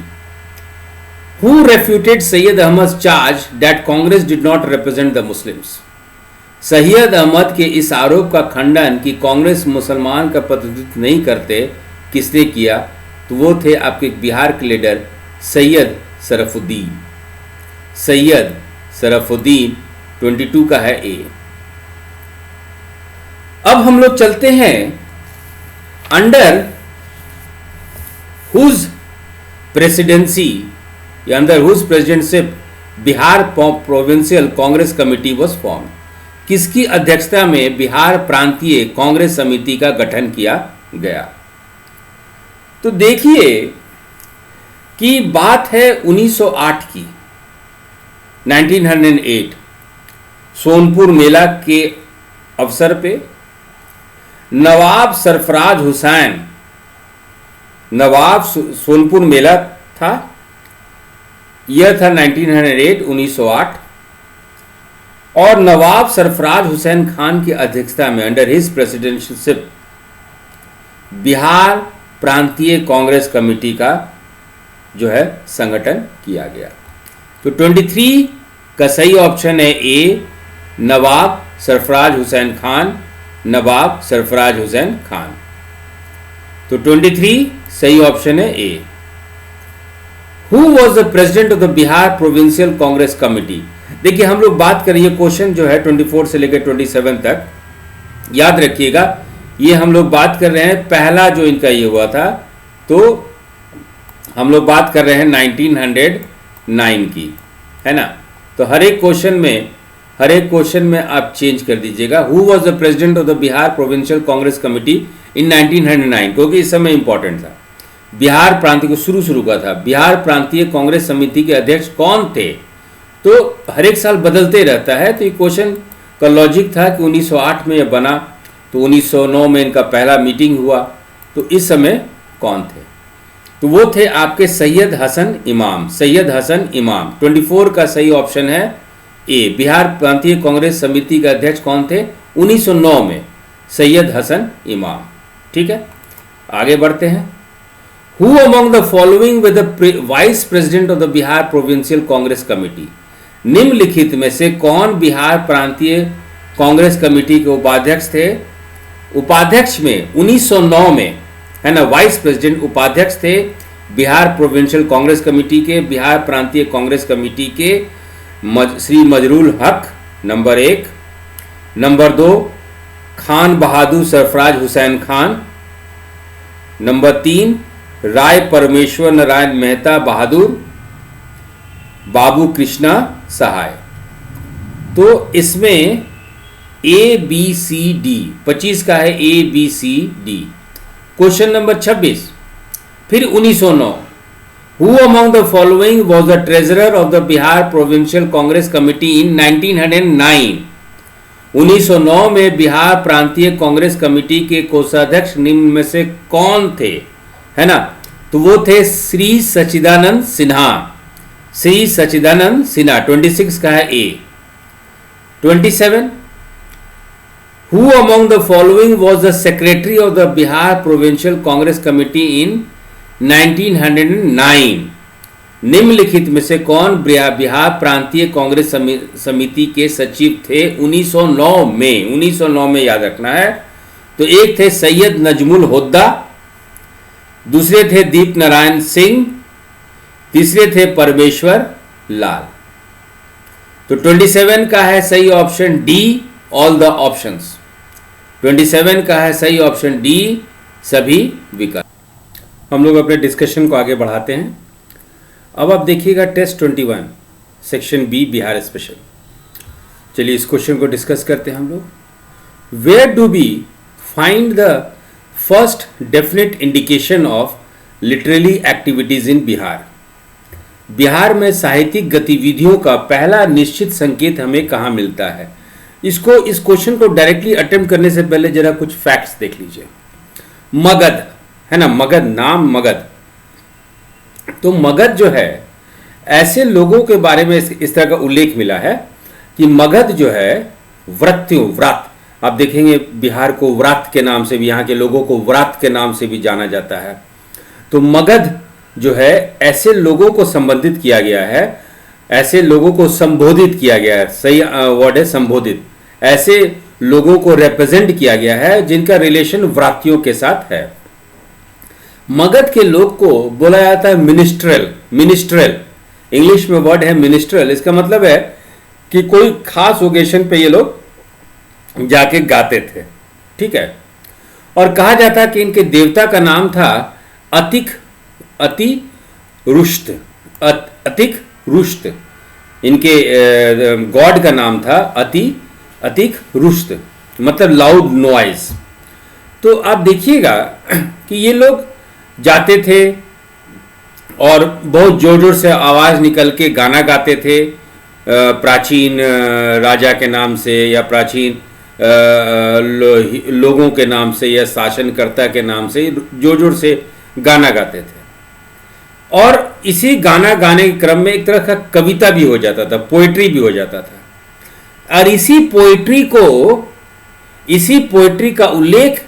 Who refuted Syed Ahmad charge that Congress did not represent the Muslims? Syed Ahmad के इस आरोप का खंडन कि कांग्रेस मुसलमान का प्रतिनिधित्व नहीं करते, किसने किया? तो वो थे आपके बिहार के लीडर सैयद सरफुद्दीन, सैयद सरफुद्दीन। 22 का है ए। अब हम लोग चलते हैं अंडर हुज प्रेसिडेंसी या under whose presidentship Bihar provincial Congress committee was form. किसकी अध्यक्षता में बिहार प्रांतीय कांग्रेस समिति का गठन किया गया? तो देखिए कि बात है 1908 की, 1908 सोनपुर मेला के अवसर पे नवाब सरफराज हुसैन, नवाब सोनपुर मेला था, यह था 1908, 1908, और नवाब सरफराज हुसैन खान की अध्यक्षता में अंडर हिज प्रेसिडेंटशिप बिहार प्रांतीय कांग्रेस कमेटी का जो है संगठन किया गया। तो 23 का सही ऑप्शन है ए, नवाब सरफराज हुसैन खान, नवाब सरफराज हुसैन खान। तो 23 सही ऑप्शन है A. Who was the president of the Bihar provincial Congress committee? देखिए हम लोग बात कर रही है, क्वेश्चन जो है 24 से लेकर 27 तक, याद रखिएगा ये हम लोग बात कर रहे हैं पहला जो इनका ये हुआ था, तो हम लोग बात कर रहे हैं 1909 की, है ना। तो हर एक क्वेश्चन में आप चेंज कर दीजिएगा। Who was the president of the Bihar provincial Congress committee in 1909, क्योंकि इस समय इंपॉर्टेंट था। बिहार प्रांतीय को शुरू का था, बिहार प्रांतीय कांग्रेस समिति के अध्यक्ष कौन थे? तो हर एक साल बदलते रहता है, तो ये क्वेश्चन का लॉजिक था कि 1908 में यह बना, तो 1909 में इनका पहला मीटिंग हुआ, तो इस समय कौन थे? तो वो थे आपके सैयद हसन इमाम, सैयद हसन इमाम। 24 का सही ऑप्शन है ए, बिहार प्रांतीय कांग्रेस समिति के अध्यक्ष कौन थे 1909 में? सैयद हसन इमाम। ठीक है, आगे बढ़ते हैं। Who among the following were the vice president of the Bihar provincial Congress committee? निम्नलिखित में से कौन बिहार प्रांतीय कांग्रेस कमेटी के उपाध्यक्ष थे? उपाध्यक्ष में 1909 में, है ना, वाइस प्रेसिडेंट उपाध्यक्ष थे बिहार प्रोविंशियल कांग्रेस कमेटी के, बिहार प्रांतीय कांग्रेस कमेटी के श्री मजरूल हक नंबर 1, नंबर 2 खान बहादुर सरफराज हुसैन खान, नंबर 3 राय परमेश्वर नारायण मेहता बहादुर, बाबू कृष्णा सहाय। तो इसमें ए बी सी डी 25 का है, A B C D. Question number 26 फिर 1909, who among the following was the treasurer of the Bihar provincial Congress committee in 1909? 1909 में बिहार प्रांतीय कांग्रेस कमेटी के कोषाध्यक्ष निम्न में से कौन थे, है ना? तो वो थे श्री सच्चिदानंद सिन्हा। श्री सच्चिदानंद सिन्हा। 26 का है A. 27, who among the following was the secretary of the Bihar provincial Congress committee in 1909? निम्नलिखित में से कौन बिहार प्रांतीय कांग्रेस समिति के सचिव थे 1909 में? 1909 में याद रखना है। तो एक थे सैयद नजमुल होद्दा, दूसरे थे दीप नारायण सिंह, तीसरे थे परमेश्वर लाल। तो 27 का है सही option D, all the options. 27 का है सही ऑप्शन डी, सभी विकल्प। हम लोग अपने डिस्कशन को आगे बढ़ाते हैं। अब आप देखिएगा test 21 section B Bihar special. चलिए इस क्वेश्चन को डिस्कस करते हैं हम लोग। Where do we find the first definite indication of literary activities in Bihar? Bihar में साहित्यिक गतिविधियों का पहला निश्चित संकेत हमें कहाँ मिलता है? इस क्वेश्चन को डायरेक्टली अटेम्प्ट करने से पहले जरा कुछ फैक्ट्स देख लीजिए। मगध, है ना? मगध, नाम मगध। तो मगध जो है, ऐसे लोगों के बारे में इस तरह का उल्लेख मिला है कि मगध जो है व्रात, आप देखेंगे बिहार को व्रात के नाम से भी, यहाँ के लोगों को व्रात के नाम से भी जाना जाता है। तो मगध जो है ऐसे लोगों को संबंधित किया गया है, ऐसे लोगों को संबोधित किया गया है, सही वर्ड है संबोधित। ऐसे लोगों को रिप्रेजेंट किया गया है जिनका रिलेशन व्रातियों के साथ है। मगध के लोग को बोला जाता है मिनिस्ट्रल। इंग्लिश में वर्ड है मिनिस्ट्रल। इसका मतलब है कि कोई खास ओकेशन पे ये लोग जाके गाते थे, ठीक है। और कहा जाता है कि इनके देवता का नाम था अतिक रुष्ट। इनके गॉड का नाम था अतिक रुष्ट, मतलब लाउड नॉइज। तो आप देखिएगा कि ये लोग जाते थे और बहुत जोर जोर से आवाज़ निकल के गाना गाते थे प्राचीन राजा के नाम से, या प्राचीन लोगों के नाम से, या शासनकर्ता के नाम से जोर जोर से गाना गाते थे। और इसी गाना गाने के क्रम में एक तरह का कविता भी हो जाता था, पोइट्री भी हो जाता था। और इसी पोइट्री का उल्लेख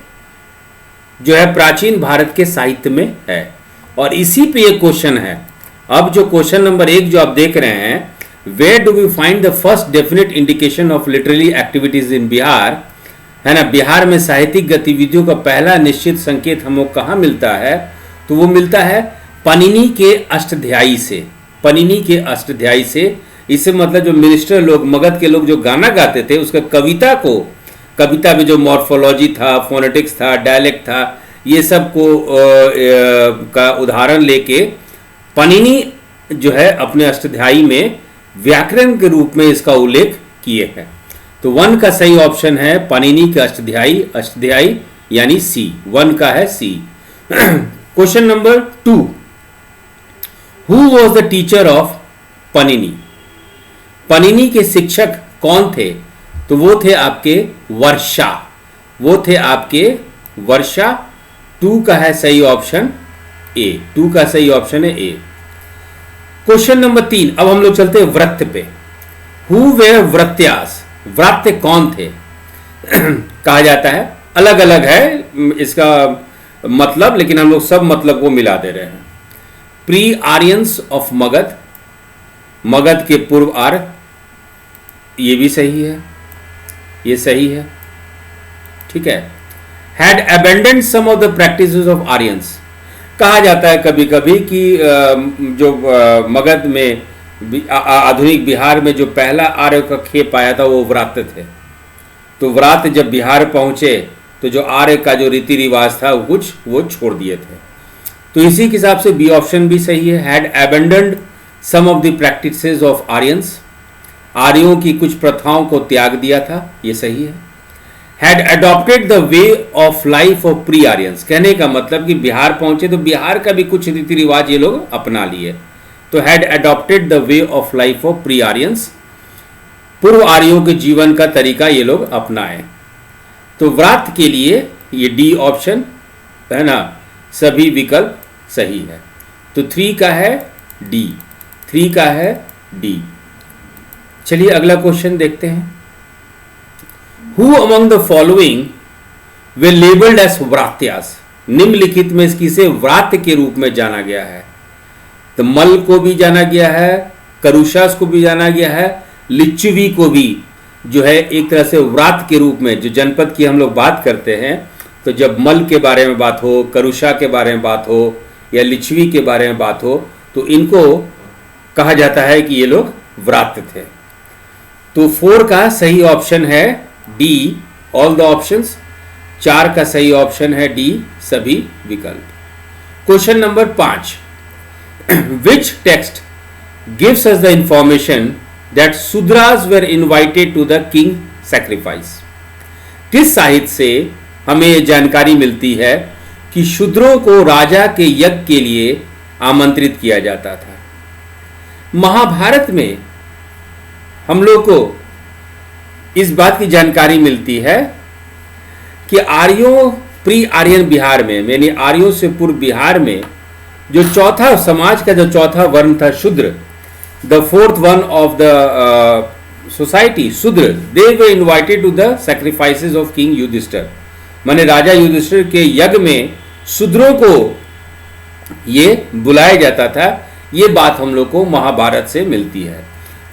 जो है प्राचीन भारत के साहित्य में है। और इसी पे ये क्वेश्चन है। अब जो क्वेश्चन नंबर 1 जो आप देख रहे हैं, where do we find the first definite indication of literary activities in Bihar, है ना? बिहार में साहित्यिक गतिविधियों का पहला निश्चित संकेत हमको कहाँ मिलता है? तो वो मिलता है पनिनी के अष्टध्यायी से। पनिनी के अष्टध्यायी से, इससे मतलब जो मिनिस्टर लोग, मगध के लोग जो गाना गाते थे, उसका कविता में जो मॉर्फोलॉजी था, फोनेटिक्स था, डायलेक्ट था, ये सब को का उदाहरण लेके पनिनी जो है अपने अष्टध्यायी में व्याकरण के रूप में इसका उल्लेख किए हैं। तो 1 का सही ऑप्शन है पनिनी के अष्टध्यायी यानी सी। 1 का है C. Question number 2, who was the teacher of Panini? Panini के शिक्षक कौन थे? तो वो थे आपके वर्षा। 2 का है सही ऑप्शन ए। 2 का सही ऑप्शन है ए। क्वेश्चन नंबर 3, अब हम लोग चलते हैं व्रत पे। Who were व्रत्यास? व्रत्य कौन थे? कहा जाता है, अलग अलग है इसका मतलब, लेकिन हम लोग सब मतलब को मिला दे रहे हैं। प्री आर्यंस ऑफ मगध के पूर्व आर्य, ये भी सही है, ये सही है, ठीक है। Had abandoned some of the practices of Aryans. कहा जाता है कभी कभी कि जो मगध में आधुनिक बिहार में जो पहला आर्य का खेप आया था वो व्रात थे। तो व्रात जब बिहार पहुंचे तो जो आर्य का जो रीति रिवाज था वो छोड़ दिए थे। तो इसी के हिसाब से बी ऑप्शन भी सही है। Had abandoned some of the practices of Aryans, आर्यों की कुछ प्रथाओं को त्याग दिया था, ये सही है। Had adopted the way of life of pre Aryans, कहने का मतलब कि बिहार पहुंचे तो बिहार का भी कुछ रीति रिवाज ये लोग अपना लिए। तो had adopted the way of life of pre Aryans. पूर्व आर्यों के जीवन का तरीका ये लोग अपनाएं। तो व्रत के लिए ये डी ऑप्शन है ना, सभी विकल्प सही है। तो 3 का है डी, 3 का है डी। चलिए अगला क्वेश्चन देखते हैं। Who among the following were labelled as Vratyas, निम्नलिखित में किसे व्रात्य के रूप में जाना गया है? तो मल को भी जाना गया है, करुषास को भी जाना गया है, लिच्छवी को भी जो है एक तरह से व्रात के रूप में, जो जनपद की हम लोग बात करते हैं, तो जब मल के बारे में बात हो, करुषा के बारे में बात हो या लिच्छवी के बारे में बात हो, तो इनको कहा जाता है कि ये लोग व्रात्य थे। तो 4 का सही ऑप्शन है डी, ऑल द ऑप्शंस। 4 का सही ऑप्शन है डी, सभी विकल्प। Question number 5, which text gives us the information that Shudras were invited to the king sacrifice? किस साहित्य से हमें यह जानकारी मिलती है कि शूद्रों को राजा के यज्ञ के लिए आमंत्रित किया जाता था? महाभारत में हम लोग को इस बात की जानकारी मिलती है कि आर्यों, प्री आर्यन बिहार में, यानी आर्यों से पूर्व बिहार में जो चौथा समाज का जो चौथा वर्ण था Shudra, the fourth one of the society, Shudra, they were invited to the sacrifices of king Yudhishthir, माने राजा युधिष्ठिर के यज्ञ में शूद्रों को ये बुलाया जाता था। ये बात हम लोग को महाभारत से मिलती है।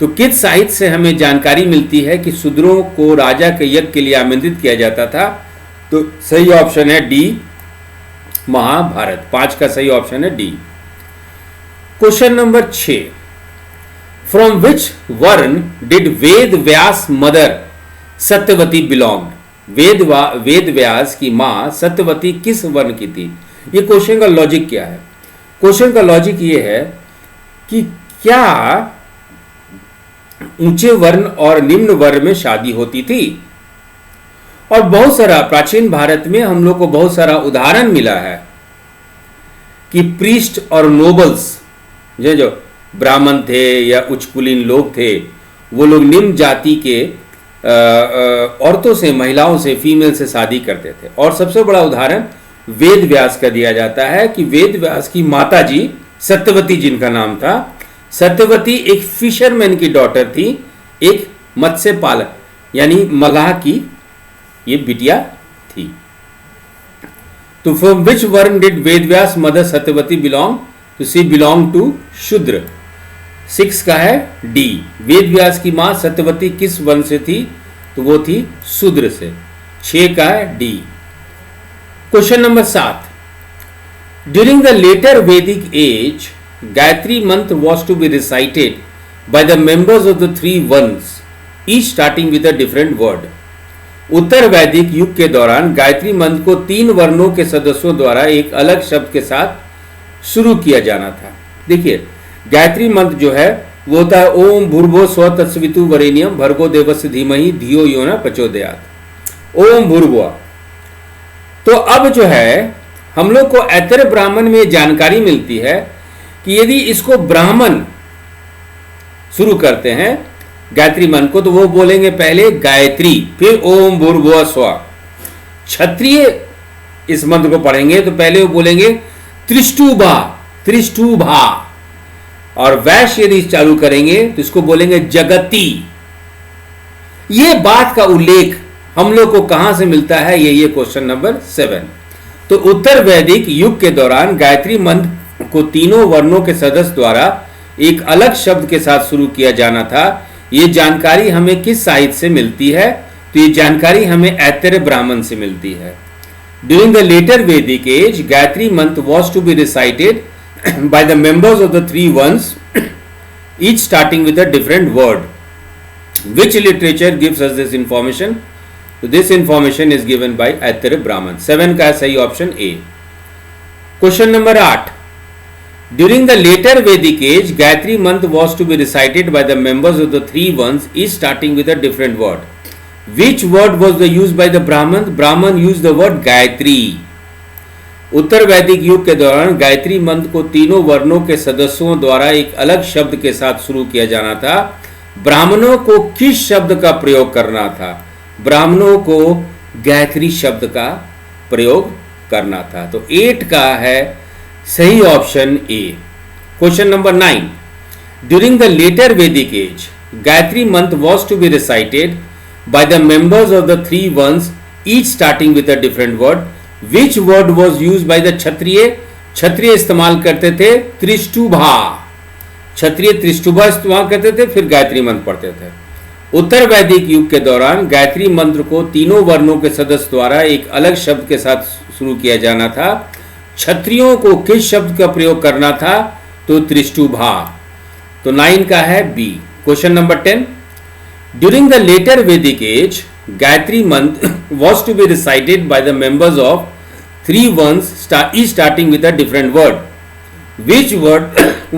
तो किस साहित्य से हमें जानकारी मिलती है कि शूद्रों को राजा के यज्ञ के लिए आमंत्रित किया जाता था? तो सही ऑप्शन है डी, महाभारत। 5 का सही ऑप्शन है D. Question number 6, from which varna did Ved Vyas mother Satyavati belong? Ved Vyas की मां सत्यवती किस वर्ण की थी? ये क्वेश्चन का लॉजिक क्या है? क्वेश्चन का लॉजिक ये है कि क्या ऊंचे वर्ण और निम्न वर्ण में शादी होती थी? और बहुत सारा प्राचीन भारत में हम लोग को बहुत सारा उदाहरण मिला है कि प्रीस्ट और नोबल्स, जो ब्राह्मण थे या उच्च कुलीन लोग थे, वो लोग निम्न जाति के औरतों से, महिलाओं से, फीमेल से शादी करते थे। और सबसे बड़ा उदाहरण वेद व्यास का दिया जाता है कि वेद व्यास की माता जी सत्यवती, जिनका नाम था सत्यवती, एक फिशरमैन की डॉटर थी, एक मत्स्य पालक यानी मलाह की ये बिटिया थी। तो from which varna did Ved Vyas mother Satyavati belong? तो सी बिलोंग टू शूद्र। 6 का है डी, वेद व्यास की मां सत्यवती किस वर्ण से थी? तो वो थी शूद्र से। 6 का है D. Question number 7, during the later वैदिक age Gayatri mantra was to be recited by the members of the 3 varnas, each starting with a different word. उत्तर वैदिक युग के दौरान गायत्री मंत्र को 3 वर्णों के सदस्यों द्वारा एक अलग शब्द के साथ शुरू किया जाना था। देखिए, गायत्री मंत्र जो है वो होता है ओम भूर्भुवः स्वः तत्सवितु वरेण्यम भर्गो देवस्य धीमहि धियो यो न प्रचोदयात्। ओम भूर्भुवः। तो अब जो है हम लोग को ऐतरेय ब्राह्मण में जानकारी मिलती है कि यदि इसको ब्राह्मण शुरू करते हैं गायत्री मंत्र को, तो वो बोलेंगे पहले गायत्री, फिर ओम भूर्भुवः स्वः। क्षत्रिय इस मंत्र को पढ़ेंगे तो पहले वो बोलेंगे त्रिष्टुभा, त्रिष्टुभा। और वैश्य यदि चालू करेंगे तो इसको बोलेंगे जगती। ये बात का उल्लेख हम लोग को कहां से मिलता है? ये क्वेश्चन नंबर 7। तो उत्तर वैदिक युग के दौरान गायत्री मंत्र को 3 वर्णों के सदस्य द्वारा एक अलग शब्द के साथ शुरू किया जाना था। ये जानकारी हमें किस साहित्य से मिलती है? तो ये जानकारी हमें ऐतरेय ब्राह्मण से मिलती है। ड्यूरिंग द लेटर वैदिक age Gayatri mantra was to be recited by the members of the 3 worns, each starting with a different word. Which literature gives us this information? So this information is given by Aitreya Brahman. 7 का सही option A. Question number 8. During the later Vedic age, Gayatri mantra was to be recited by the members of the 3 worns, each starting with a different word. Which word was the used by the Brahman? Brahman used the word Gayatri. उत्तर वैदिक युग के दौरान गायत्री मंत्र को 3 वर्णों के सदस्यों द्वारा एक अलग शब्द के साथ शुरू किया जाना था। ब्राह्मणों को किस शब्द का प्रयोग करना था? ब्राह्मणों को गायत्री शब्द का प्रयोग करना था। तो 8 का है सही option A. Question number 9, during the later वैदिक age Gayatri mantra was to be recited by the members of the 3 ones each starting with a different word. Which word was use by the Kshatriya? Kshatriya इस्तेमाल करते थे त्रिष्टुभा, क्षत्रिय त्रिष्टुभा इस्तेमाल करते थे, फिर गायत्री मंत्र पढ़ते थे। उत्तर वैदिक युग के दौरान गायत्री मंत्र को तीनों वर्णों के सदस्य द्वारा एक अलग शब्द के साथ शुरू किया जाना था। क्षत्रियों को किस शब्द का प्रयोग करना था? तो त्रिष्टुभा। तो 9 का है B. Question number 10, during the later वैदिक age Gayatri mantra was to be recited by the members of 3 once each starting with a different word. Which word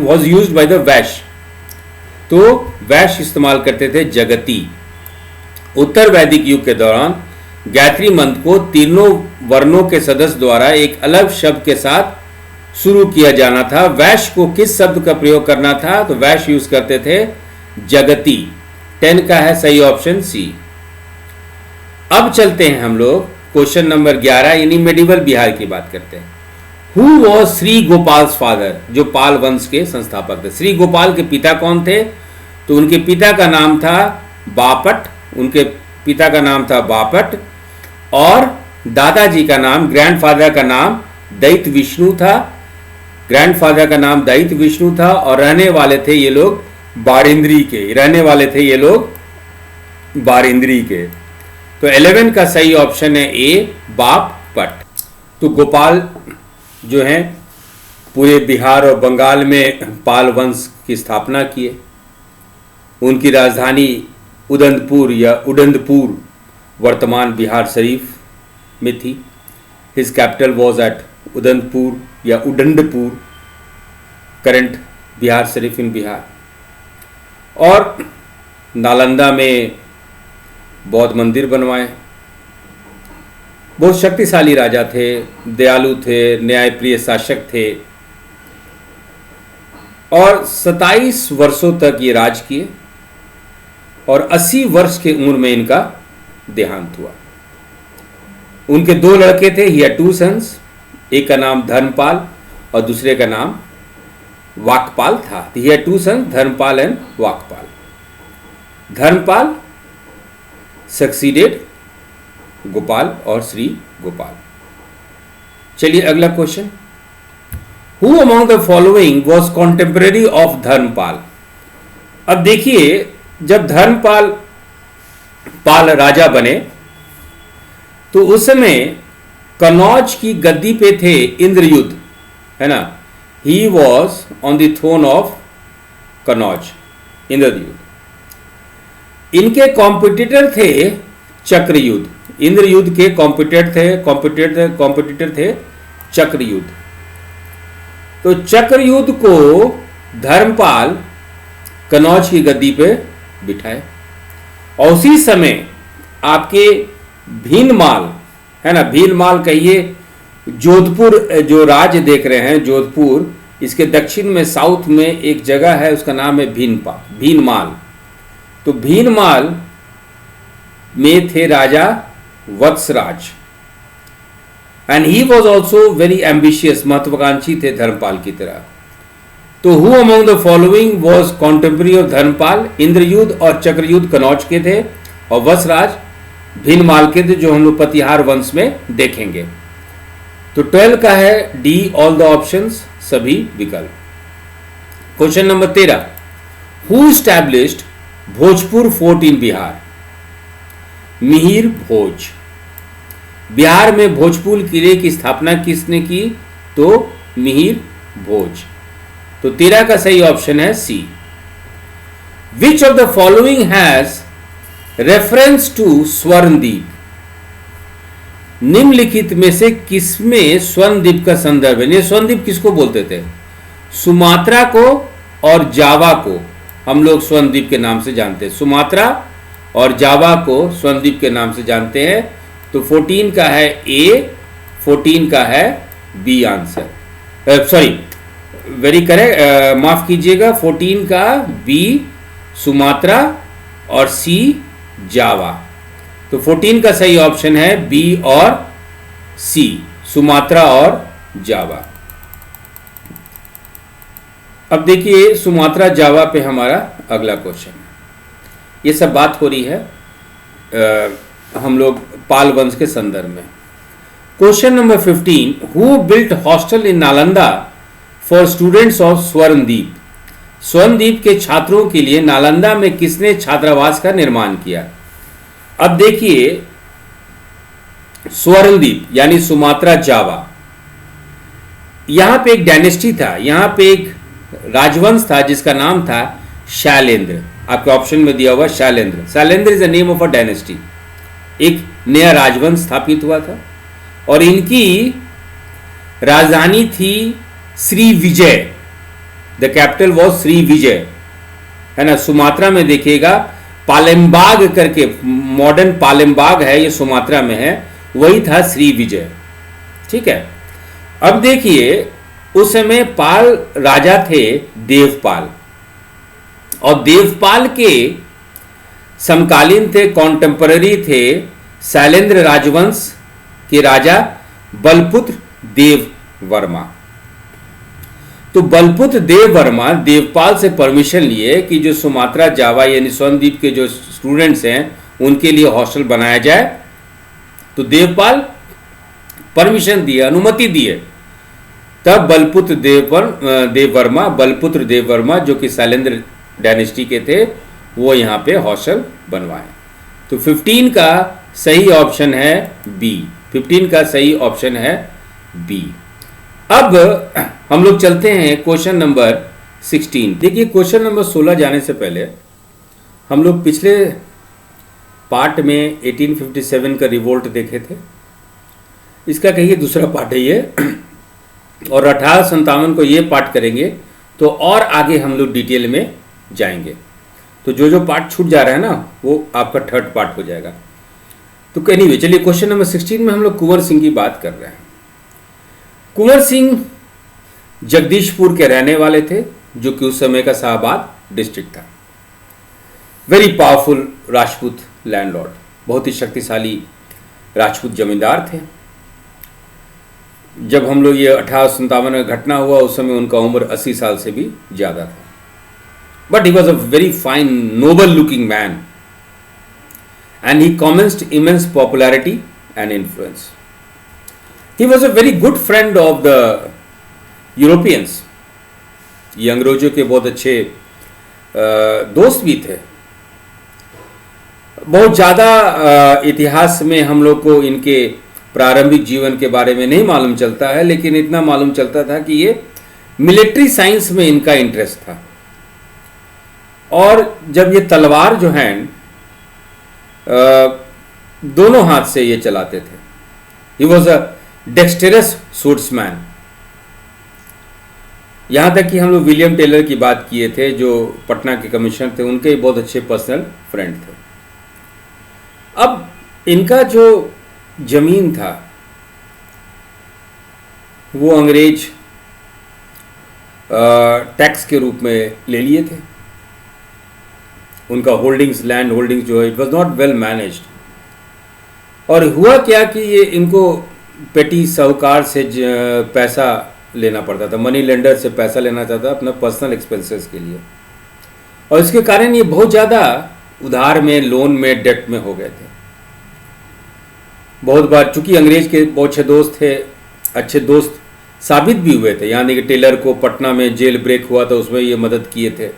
was used by the वैश्य? तो वैश्य इस्तेमाल करते थे जगती। उत्तर वैदिक युग के दौरान गायत्री मंत्र को तीनों वर्णों के सदस्य द्वारा एक अलग शब्द के साथ शुरू किया जाना था। वैश्य को किस शब्द का प्रयोग करना था? तो वैश्य यूज करते थे जगती। 10 का है सही ऑप्शन सी। अब चलते हैं हम लोग क्वेश्चन नंबर 11 यानी मेडिवल बिहार की बात करते हैं। Who was Shri गोपाल्स father? जो पाल वंश के संस्थापक थे। श्री गोपाल के पिता कौन थे? तो उनके पिता का नाम था बापट, उनके पिता का नाम था बापट और दादाजी का नाम, ग्रैंडफादर का नाम दैत्य विष्णु था। ग्रैंडफादर का नाम दैत्य विष्णु था और रहने वाले थे ये लोग बारिंद्री के, रहने वाले थे ये लोग बारिंद्री के। तो 11 का सही ऑप्शन है ए बापट। तो गोपाल जो हैं पूरे बिहार और बंगाल में पाल वंश की स्थापना किए। उनकी राजधानी उदंतपुर या उडंदपुर वर्तमान बिहार शरीफ में थी। His capital was at Udantapur या उडंडपुर, करंट बिहार शरीफ इन बिहार। और नालंदा में बौद्ध मंदिर बनवाए। बहुत शक्तिशाली राजा थे, दयालु थे, न्यायप्रिय शासक थे और 27 वर्षों तक ये राज किए और 80 वर्ष की उम्र में इनका देहांत हुआ। उनके 2 लड़के थे, ही हैड 2 सन्स, एक का नाम धर्मपाल और दूसरे का नाम वाकपाल था। He had 2 sons, Dharmapal and Vakpal. Dharmapal succeeded Gopal और श्री गोपाल। चलिए अगला question, who among the following was contemporary of Dharmapal? अब देखिए, जब धर्मपाल राजा बने तो उस समय कनौज की गद्दी पे थे इंद्रयुद्ध, है ना। He was on the throne of Kannauj, Indrayudh. इनके कॉम्पिटिटर थे चक्रयुद्ध। इंद्रयुद्ध के कॉम्पिटिटर थे चक्रयुद्ध। तो चक्रयुद्ध को धर्मपाल कनौज की गद्दी पे बिठाए और उसी समय आपके भीनमाल, है ना, भीनमाल कहिए, जोधपुर जो राज्य देख रहे हैं जोधपुर, इसके दक्षिण में साउथ में एक जगह है, उसका नाम है भीनमाल। तो भीनमाल में थे राजा Vatsaraj and he was also very ambitious, महत्वाकांक्षी थे धर्मपाल की तरह। तो who among the following was contemporary of Dharmapal? Indrayudh और चक्रयुद्ध कनौज के थे और वत्सराज भीनमाल के थे, जो हम लोग प्रतिहार वंश में देखेंगे। तो 12 का है डी, ऑल द ऑप्शंस, सभी विकल्प। Question number 13, who established Bhojpur fort in Bihar? Mihir Bhoj. Bihar में भोजपुर किले की स्थापना किसने की? तो मिहिर भोज। तो 13 का सही ऑप्शन है C. Which of the following has reference to Swarnadweep? निम्नलिखित में से किसमें स्वर्णद्वीप का संदर्भ है? ये स्वर्णद्वीप किसको बोलते थे? सुमात्रा को और जावा को हम लोग स्वर्णद्वीप के नाम से जानते हैं। सुमात्रा और जावा को स्वर्णद्वीप के नाम से जानते हैं। तो 14 का है ए, 14 का है B answer. Sorry, very correct, माफ कीजिएगा, 14 का बी सुमात्रा और सी जावा। तो 14 का सही ऑप्शन है बी और सी, सुमात्रा और जावा। अब देखिए सुमात्रा जावा पे हमारा अगला क्वेश्चन है। ये सब बात हो रही है हम लोग पाल वंश के संदर्भ में। Question number 15, who built hostel in Nalanda for students of Swarnadweep. Swarnadweep के छात्रों के लिए नालंदा में किसने छात्रावास का निर्माण किया। अब देखिए स्वर्णद्वीप यानी सुमात्रा जावा, यहां पे एक डायनेस्टी था, यहां पे एक राजवंश था जिसका नाम था शैलेंद्र। आपके ऑप्शन में दिया हुआ Shailendra. Shailendra is the name of a dynasty. एक नया राजवंश स्थापित हुआ था और इनकी राजधानी थी Shri Vijay. The capital was Shri Vijay, है ना। सुमात्रा में देखिएगा पालेमबाग करके, मॉडर्न पालेमबाग है, ये सुमात्रा में है, वही था श्री विजय। ठीक है। अब देखिए उस समय पाल राजा थे देवपाल, और देवपाल के समकालीन थे, कॉन्टेम्पररी थे शैलेंद्र राजवंश के राजा बलपुत्र देव वर्मा। तो बलपुत्र देव वर्मा देवपाल से परमिशन लिए कि जो सुमात्रा जावा यानी स्वर्णद्वीप के जो स्टूडेंट्स हैं उनके लिए हॉस्टल बनाया जाए। तो देवपाल परमिशन दिए, अनुमति दिए। तब बलपुत्र बलपुत्र देव वर्मा जो कि शैलेंद्र डायनेस्टी के थे, वो यहाँ पे हॉस्टल बनवाए। तो 15 का सही ऑप्शन है बी। 15 का सही ऑप्शन है बी। अब हम लोग चलते हैं क्वेश्चन नंबर 16। देखिए क्वेश्चन नंबर 16 जाने से पहले हम लोग पिछले पार्ट में 1857 का रिवोल्ट देखे थे। इसका कहिए दूसरा पार्ट है ये, और 1857 को ये पार्ट करेंगे तो और आगे हम लोग डिटेल में जाएंगे। तो जो जो पार्ट छूट जा रहा है ना वो आपका थर्ड पार्ट हो जाएगा। तो एनीवे चलिए क्वेश्चन नंबर 16 में हम लोग कुंवर सिंह की बात कर रहे हैं। कुंवर सिंह जगदीशपुर के रहने वाले थे, जो कि उस समय का शाहबाद डिस्ट्रिक्ट था। वेरी पावरफुल राजपूत लैंडलॉर्ड, बहुत ही शक्तिशाली राजपूत जमींदार थे। जब हम लोग ये 1857 में घटना हुआ उस समय उनका उम्र 80 साल से भी ज़्यादा था। But he was a very fine noble looking man and he commenced immense popularity and influence. He was a very good friend of the Europeans. ये अंग्रेजों के बहुत अच्छे दोस्त भी थे। बहुत ज़्यादा इतिहास में हम लोग को इनके प्रारंभिक जीवन के बारे में नहीं मालूम चलता है, लेकिन इतना मालूम चलता था कि ये मिलिट्री साइंस में इनका इंटरेस्ट था। और जब ये तलवार जो है दोनों हाथ से ये चलाते थे। He was a dexterous swordsman. यहाँ तक कि हम लोग विलियम टेलर की बात किए थे जो पटना के कमिश्नर थे, उनके बहुत अच्छे पर्सनल फ्रेंड थे। अब इनका जो जमीन था वो अंग्रेज टैक्स के रूप में ले लिए थे। उनका होल्डिंग्स, लैंड होल्डिंग्स जो है it was not well managed. और हुआ क्या कि ये इनको पेटी साहूकार से पैसा लेना पड़ता था, मनी लेंडर से पैसा लेना चाहता अपना पर्सनल एक्सपेंसेस के लिए, और इसके कारण ये बहुत ज़्यादा उधार में, लोन में, डेट में हो गए थे। बहुत बार चूंकि अंग्रेज के बहुत अच्छे दोस्त थे, अच्छे दोस्त साबित भी हुए थे, यानी कि टेलर को पटना में जेल ब्रेक हुआ था उसमें ये मदद किए थे।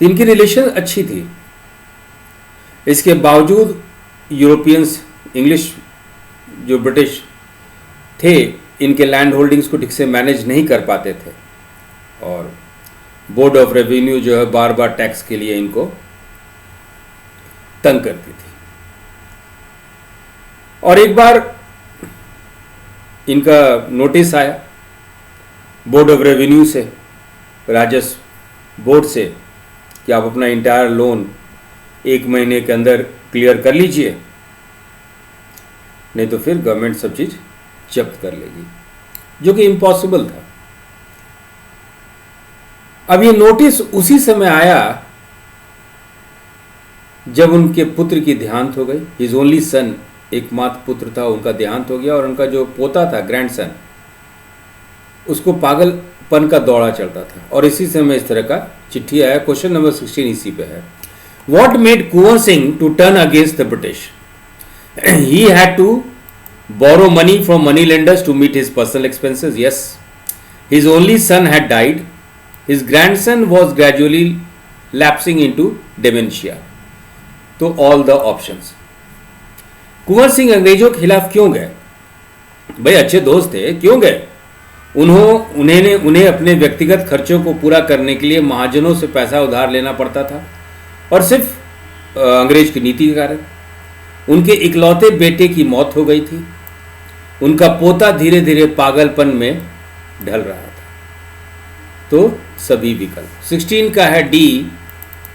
तो इनकी रिलेशन अच्छी थी। इसके बावजूद यूरोपियंस, इंग्लिश जो ब्रिटिश थे, इनके लैंड होल्डिंग्स को ठीक से मैनेज नहीं कर पाते थे, और बोर्ड ऑफ रेवेन्यू जो है बार बार टैक्स के लिए इनको तंग करती थी। और एक बार इनका नोटिस आया बोर्ड ऑफ रेवेन्यू से, राजस्व बोर्ड से, कि आप अपना इंटायर लोन 1 महीने के अंदर क्लियर कर लीजिए, नहीं तो फिर गवर्नमेंट सब चीज़ जब्त कर लेगी, जो कि इम्पॉसिबल था। अब ये नोटिस उसी समय आया जब उनके पुत्र की देहांत हो गई। हिज ओनली सन, एकमात्र पुत्र था, उनका देहांत हो गया और उनका जो पोता था, ग्रैंडसन, उसको पागलपन का दौरा चलता था। और इसी समय इस तरह का चिट्ठी आया। क्वेश्चन नंबर 16 इसी पे है। What made Kunwar Singh to turn against the British? He had to borrow money from money lenders to meet his personal expenses. Yes. His only son had died. His grandson was gradually lapsing into dementia. तो all the options. Kunwar Singh अंग्रेजों के खिलाफ क्यों गए? भाई अच्छे दोस्त थे, क्यों गए? उन्हें अपने व्यक्तिगत खर्चों को पूरा करने के लिए महाजनों से पैसा उधार लेना पड़ता था, और सिर्फ अंग्रेज की नीति के कारण। उनके इकलौते बेटे की मौत हो गई थी। उनका पोता धीरे धीरे पागलपन में ढल रहा था। तो सभी विकल्प। 16 का है डी,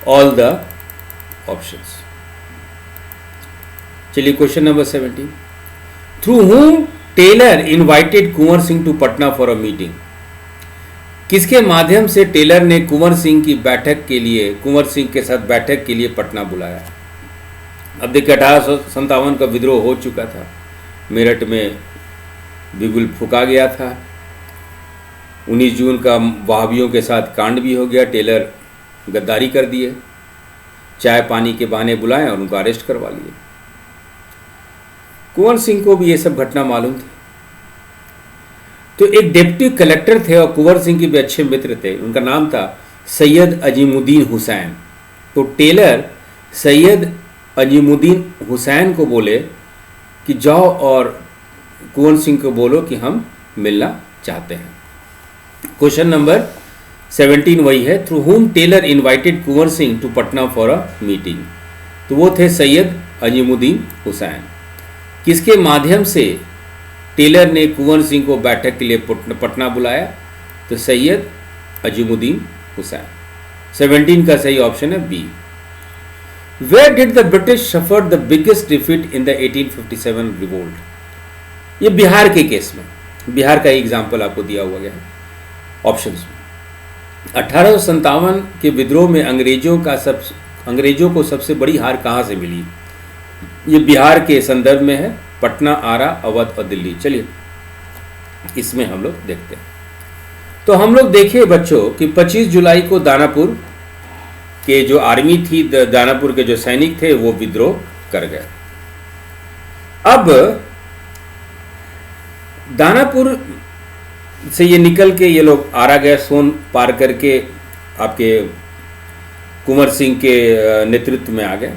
ऑल द ऑप्शंस। चलिए question number 17। Through whom Taylor invited Kunwar Singh to Patna for a meeting? किसके माध्यम से टेलर ने कुंवर सिंह के साथ बैठक के लिए पटना बुलाया? अब देखिए 1857 का विद्रोह हो चुका था, मेरठ में बिगुल फूका गया था, 19 जून का वहाबियों के साथ कांड भी हो गया, टेलर गद्दारी कर दिए, चाय पानी के बहाने बुलाए और उनको अरेस्ट करवा लिए। कुंवर सिंह को भी ये सब घटना मालूम थी। तो एक डिप्टी कलेक्टर थे और कुंवर सिंह के भी अच्छे मित्र थे, उनका नाम था सैयद अजीमुद्दीन हुसैन। तो टेलर सैयद अजीमुद्दीन हुसैन को बोले कि जाओ और कुंवर सिंह को बोलो कि हम मिलना चाहते हैं। क्वेश्चन नंबर 17 वही है। Through whom Taylor invited Kunwar Singh to Patna for a meeting? तो वो थे सैयद अजीमुद्दीन हुसैन। किसके माध्यम से टेलर ने कुंवर सिंह को बैठक के लिए पटना बुलाया? तो सैयद अजीमुद्दीन हुसैन। 17 का सही ऑप्शन है B. Where did the British suffer the biggest defeat in the 1857 revolt? ये बिहार के केस में, बिहार का एग्जाम्पल आपको दिया हुआ गया है ऑप्शंस में। 1857 के विद्रोह में अंग्रेजों को सबसे बड़ी हार कहाँ से मिली? ये बिहार के संदर्भ में है, पटना, आरा, अवध और दिल्ली। चलिए इसमें हम लोग देखते हैं। तो हम लोग देखिए बच्चों कि 25 जुलाई को दानापुर के जो आर्मी थी, दानापुर के जो सैनिक थे, वो विद्रोह कर गए। अब दानापुर से ये निकल के ये लोग आरा गए, सोन पार करके आपके कुंवर सिंह के नेतृत्व में आ गए।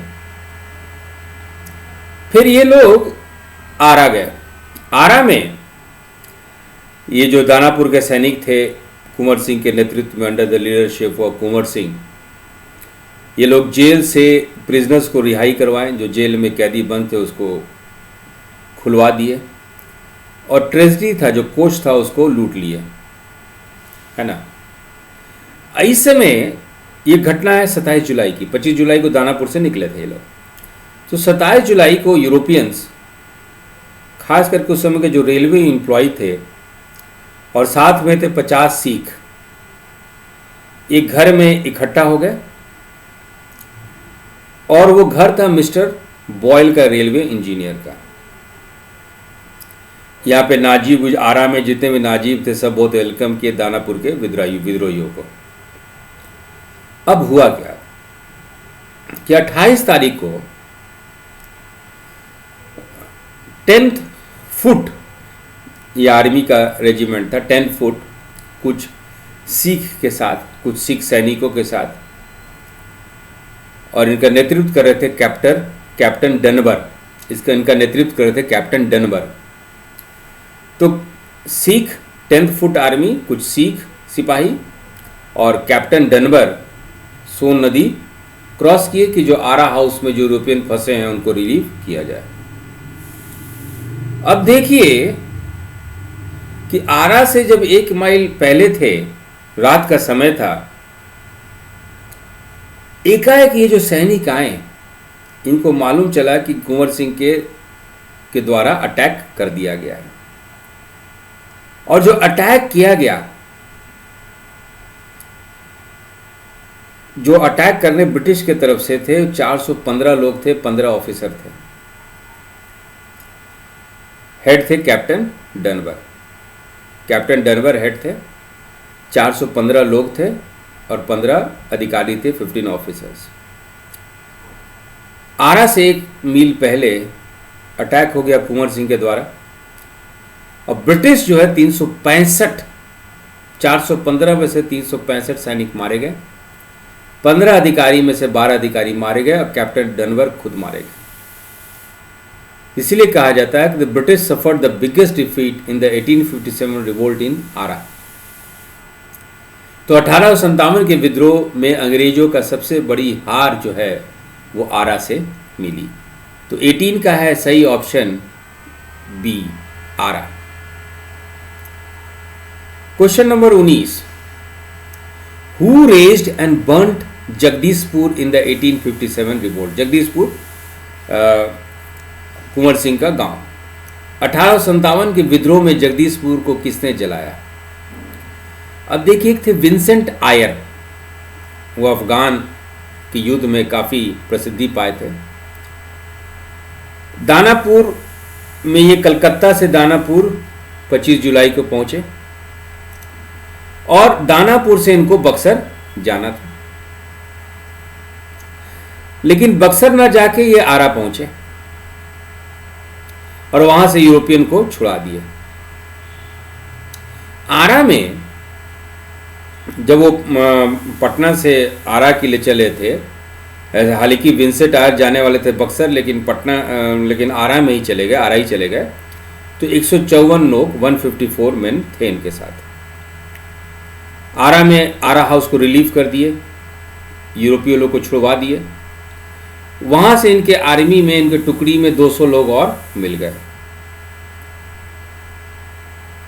फिर ये लोग आरा गए। आरा में ये जो दानापुर के सैनिक थे कुंवर सिंह के नेतृत्व में, under the leadership of Kunwar Singh, ये लोग जेल से प्रिजनर्स को रिहाई करवाएं, जो जेल में कैदी बंद थे उसको खुलवा दिए, और ट्रेजरी था, जो कोष था, उसको लूट लिए, है ना। इस समय ये घटना है 27 जुलाई की। 25 जुलाई को दानापुर से निकले थे ये लोग। तो 27 जुलाई को यूरोपियंस, खास करके उस समय के जो रेलवे एम्प्लॉय थे और साथ में थे 50 सिख, एक घर में इकट्ठा हो गए, और वो घर था मिस्टर बॉयल का, रेलवे इंजीनियर का। यहाँ पे नाजीब, आरा में जितने भी नाजीब थे सब बहुत वेलकम किए दानापुर के विद्रोहियों को। अब हुआ क्या कि 28 तारीख को 10th फुट, ये आर्मी का रेजिमेंट था, 10 फुट, कुछ सिख के साथ, कुछ सिख सैनिकों के साथ, और इनका नेतृत्व कर रहे थे कैप्टन डनबर। इनका नेतृत्व कर रहे थे कैप्टन डनबर। तो सिख 10th फुट आर्मी, कुछ सिख सिपाही और कैप्टन डनबर सोन नदी क्रॉस किए कि जो आरा हाउस में जो यूरोपियन फंसे हैं उनको रिलीव किया जाए। अब देखिए कि आरा से जब 1 माइल पहले थे, रात का समय था, एकाएक ये जो सैनिक आए, इनको मालूम चला कि कुंवर सिंह के द्वारा अटैक कर दिया गया है। और जो अटैक किया गया जो अटैक करने ब्रिटिश के तरफ से थे 415 लोग थे, 15 ऑफिसर थे। हेड थे कैप्टन डनवर, कैप्टन डनवर हेड थे। 415 लोग थे और 15 अधिकारी थे, 15 ऑफिसर्स। आरा से 1 मील पहले अटैक हो गया कुंवर सिंह के द्वारा और ब्रिटिश जो है 365, 415 में से 365 सैनिक मारे गए, 15 अधिकारी में से 12 अधिकारी मारे गए और कैप्टन डनवर खुद मारे गए। इसीलिए कहा जाता है कि the British suffered the biggest defeat in the 1857 revolt in Arrah. तो 1857 के विद्रोह में अंग्रेजों का सबसे बड़ी हार जो है वो आरा से मिली। तो 18 का है सही option B, Arrah. Question number 19, who razed and burnt Jagdishpur in the 1857 revolt. Jagdishpur Kunwar Singh का गांव। 1857 के विद्रोह में जगदीशपुर को किसने जलाया? अब देखिए, एक थे विंसेंट आयर, वो अफगान के युद्ध में काफी प्रसिद्धि पाए थे। दानापुर में, ये कलकत्ता से दानापुर 25 जुलाई को पहुंचे और दानापुर से इनको बक्सर जाना था, लेकिन बक्सर ना जाके ये आरा पहुंचे और वहां से यूरोपियन को छुड़ा दिया। आरा में जब वो पटना से आरा के लिए चले थे, हालांकि विंसेंट आयर जाने वाले थे बक्सर, लेकिन आरा में ही चले गए, आरा ही चले गए। तो 154 लोग, 154 मेन थे इनके साथ। आरा में आरा हाउस को रिलीव कर दिए, यूरोपीय लोग को छुड़वा दिए। वहां से इनके आर्मी में, इनके टुकड़ी में 200 लोग और मिल गए।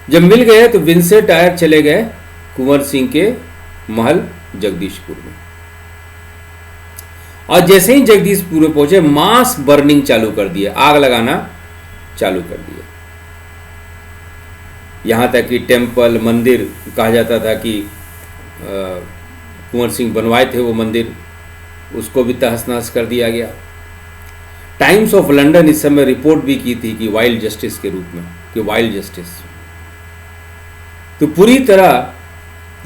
जब मिल गए तो विंसेंट आयर चले गए कुंवर सिंह के महल जगदीशपुर में, और जैसे ही जगदीशपुर में पहुंचे मास बर्निंग चालू कर दिया, आग लगाना चालू कर दिया। यहां तक कि टेम्पल, मंदिर, कहा जाता था कि कुंवर सिंह बनवाए थे वो मंदिर, उसको भी तहस नहस कर दिया गया। टाइम्स ऑफ लंदन इस समय रिपोर्ट भी की थी कि वाइल्ड जस्टिस के रूप में, कि वाइल्ड जस्टिस। तो पूरी तरह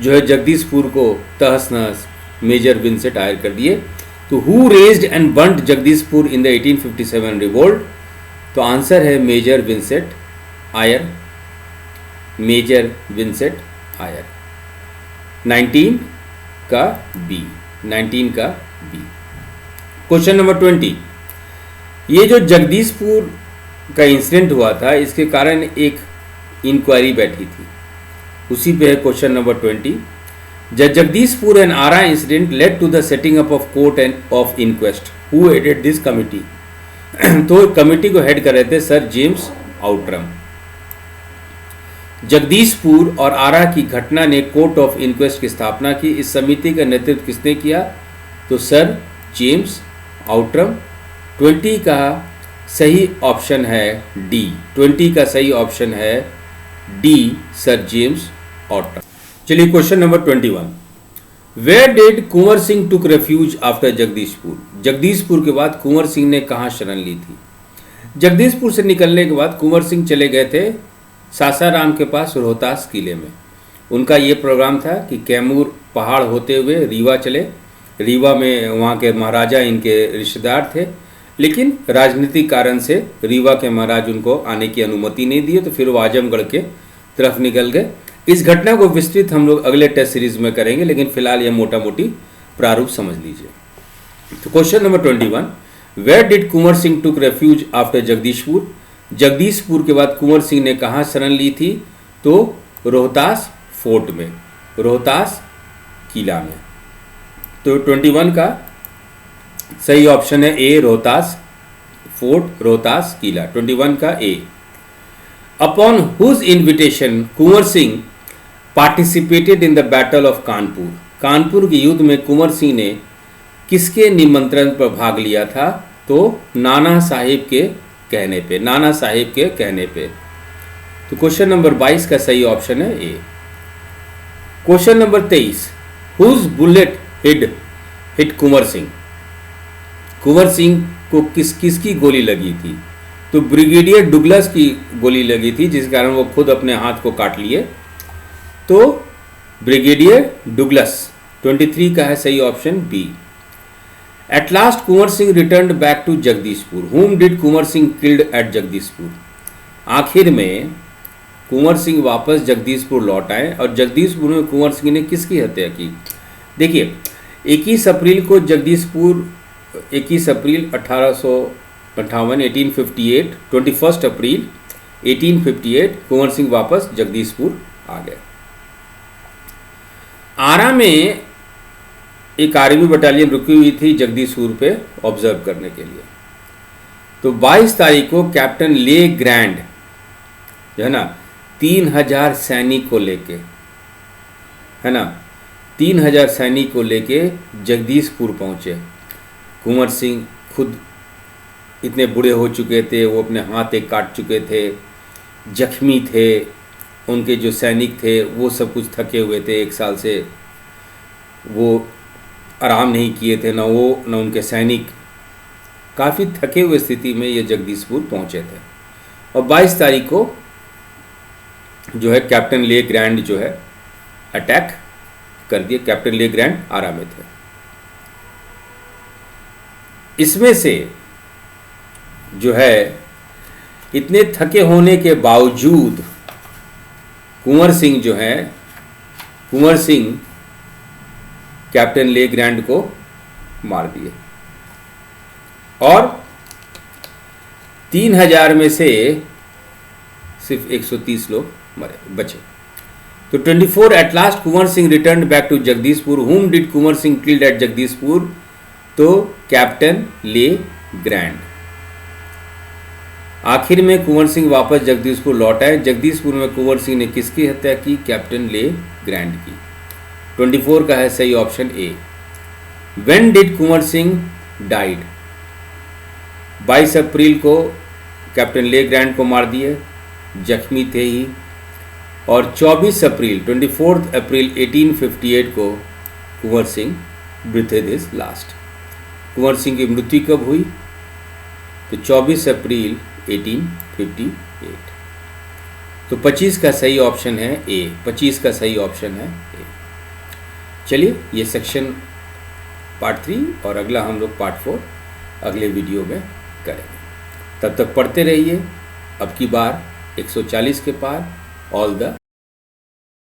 जो है जगदीशपुर को तहस नहस मेजर विंसेंट आयर कर दिए। तो who razed and burnt Jagdishpur in the 1857 revolt? तो आंसर है Major Vincent Eyre, Major Vincent Eyre. 19 का बी, 19 का बी। क्वेश्चन नंबर 20, ये जो जगदीशपुर का इंसिडेंट हुआ था, इसके कारण एक इंक्वायरी बैठी थी, उसी पे है question number 20। Jagdishpur and Arrah incident led to the setting up of court and of inquest, who headed this committee? तो कमिटी को हेड कर रहे थे सर जेम्स आउटरम। जगदीशपुर और आरा की घटना ने कोर्ट ऑफ इंक्वेस्ट की स्थापना की। इस समिति का नेतृत्व किसने किया? तो सर जेम्स आउटरम। 20 का सही ऑप्शन है डी, 20 का सही ऑप्शन है डी, सर जेम्स आउटरम। चलिए question number 21, where did Kunwar Singh took refuge after Jagdishpur? Jagdishpur के बाद कुंवर सिंह ने कहाँ शरण ली थी? जगदीशपुर से निकलने के बाद कुंवर सिंह चले गए थे सासाराम के पास रोहतास किले में। उनका ये प्रोग्राम था कि कैमूर पहाड़ होते हुए रीवा चले। रीवा में वहाँ के महाराजा इनके रिश्तेदार थे, लेकिन राजनीतिक कारण से रीवा के महाराज उनको आने की अनुमति नहीं दिए, तो फिर वो आजमगढ़ के तरफ निकल गए। इस घटना को विस्तृत हम लोग अगले टेस्ट सीरीज में करेंगे, लेकिन फिलहाल यह मोटा मोटी प्रारूप समझ लीजिए। तो question number 21, where did Kunwar Singh took refuge after Jagdishpur? Jagdishpur के बाद कुंवर सिंह ने कहाँ शरण ली थी? तो रोहतास फोर्ट में, रोहतास किला में। तो 21 का सही ऑप्शन है ए, रोहतास फोर्ट, रोहतास किला। 21 का A. Upon whose invitation Kunwar Singh participated in the battle of Kanpur? Kanpur के युद्ध में कुंवर सिंह ने किसके निमंत्रण पर भाग लिया था? तो नाना साहिब के कहने पे, नाना साहिब के कहने पे। तो क्वेश्चन नंबर 22 का सही ऑप्शन है A. Question number 23, whose bullet hid hit Kunwar Singh. Kunwar Singh को किसकी गोली लगी थी? तो ब्रिगेडियर डुगलस की गोली लगी थी, जिस कारण वो खुद अपने हाथ को काट लिए। तो ब्रिगेडियर डुगलस 23 का है सही option B. At last Kunwar Singh returned back to Jagdishpur. Whom did Kunwar Singh killed at Jagdishpur? आखिर में कुंवर सिंह वापस जगदीशपुर लौट आए और जगदीशपुर में कुंवर सिंह ने किसकी हत्या की? देखिए 21 अप्रैल को जगदीशपुर, 21 अप्रैल 1858 21 अप्रैल 1858 कुंवर सिंह वापस जगदीशपुर आ गए। आरा में एक आर्मी बटालियन रुकी हुई थी जगदीशपुर पे ऑब्जर्व करने के लिए। तो 22 तारीख को कैप्टन ले ग्रैंड जो है ना 3000 सैनिक को लेके, है ना, 3000 सैनिक को लेके जगदीशपुर पहुंचे। कुंवर सिंह खुद इतने बूढ़े हो चुके थे, वो अपने हाथ एक काट चुके थे, जख्मी थे, उनके जो सैनिक थे वो सब कुछ थके हुए थे, एक साल से वो आराम नहीं किए थे, ना वो ना उनके सैनिक, काफ़ी थके हुए स्थिति में ये जगदीशपुर पहुंचे थे। और 22 तारीख को जो है कैप्टन ले ग्रैंड जो है अटैक कर दिए। कैप्टन ले ग्रैंड आरा में थे। इसमें से जो है इतने थके होने के बावजूद कुंवर सिंह जो है, कुंवर सिंह कैप्टन ले ग्रैंड को मार दिए और 3000 में से सिर्फ 130 लोग मरे बचे। तो 24 at last Kunwar Singh return back to Jagdishpur. Whom did Kunwar Singh killed at Jagdishpur? तो कैप्टन ले ग्रैंड। आखिर में कुंवर सिंह वापस जगदीशपुर लौट आए। जगदीशपुर में कुंवर सिंह ने किसकी हत्या की? कैप्टन ले ग्रैंड की। 24 का है सही option A. When did Kunwar Singh died? 22 अप्रैल को कैप्टन ले ग्रैंड को मार दिए, जख्मी थे ही। और 24 अप्रैल 24 अप्रैल 1858 को कुंवर सिंह ब्रीथेड हिज लास्ट। कुंवर सिंह की मृत्यु कब हुई? तो 24 अप्रैल 1858। तो 25 का सही ऑप्शन है ए। 25 का सही ऑप्शन है ए। चलिए ये सेक्शन पार्ट 3 और अगला हम लोग पार्ट 4 अगले वीडियो में करेंगे। तब तक पढ़ते रहिए। अब की बार 140 के पार। All the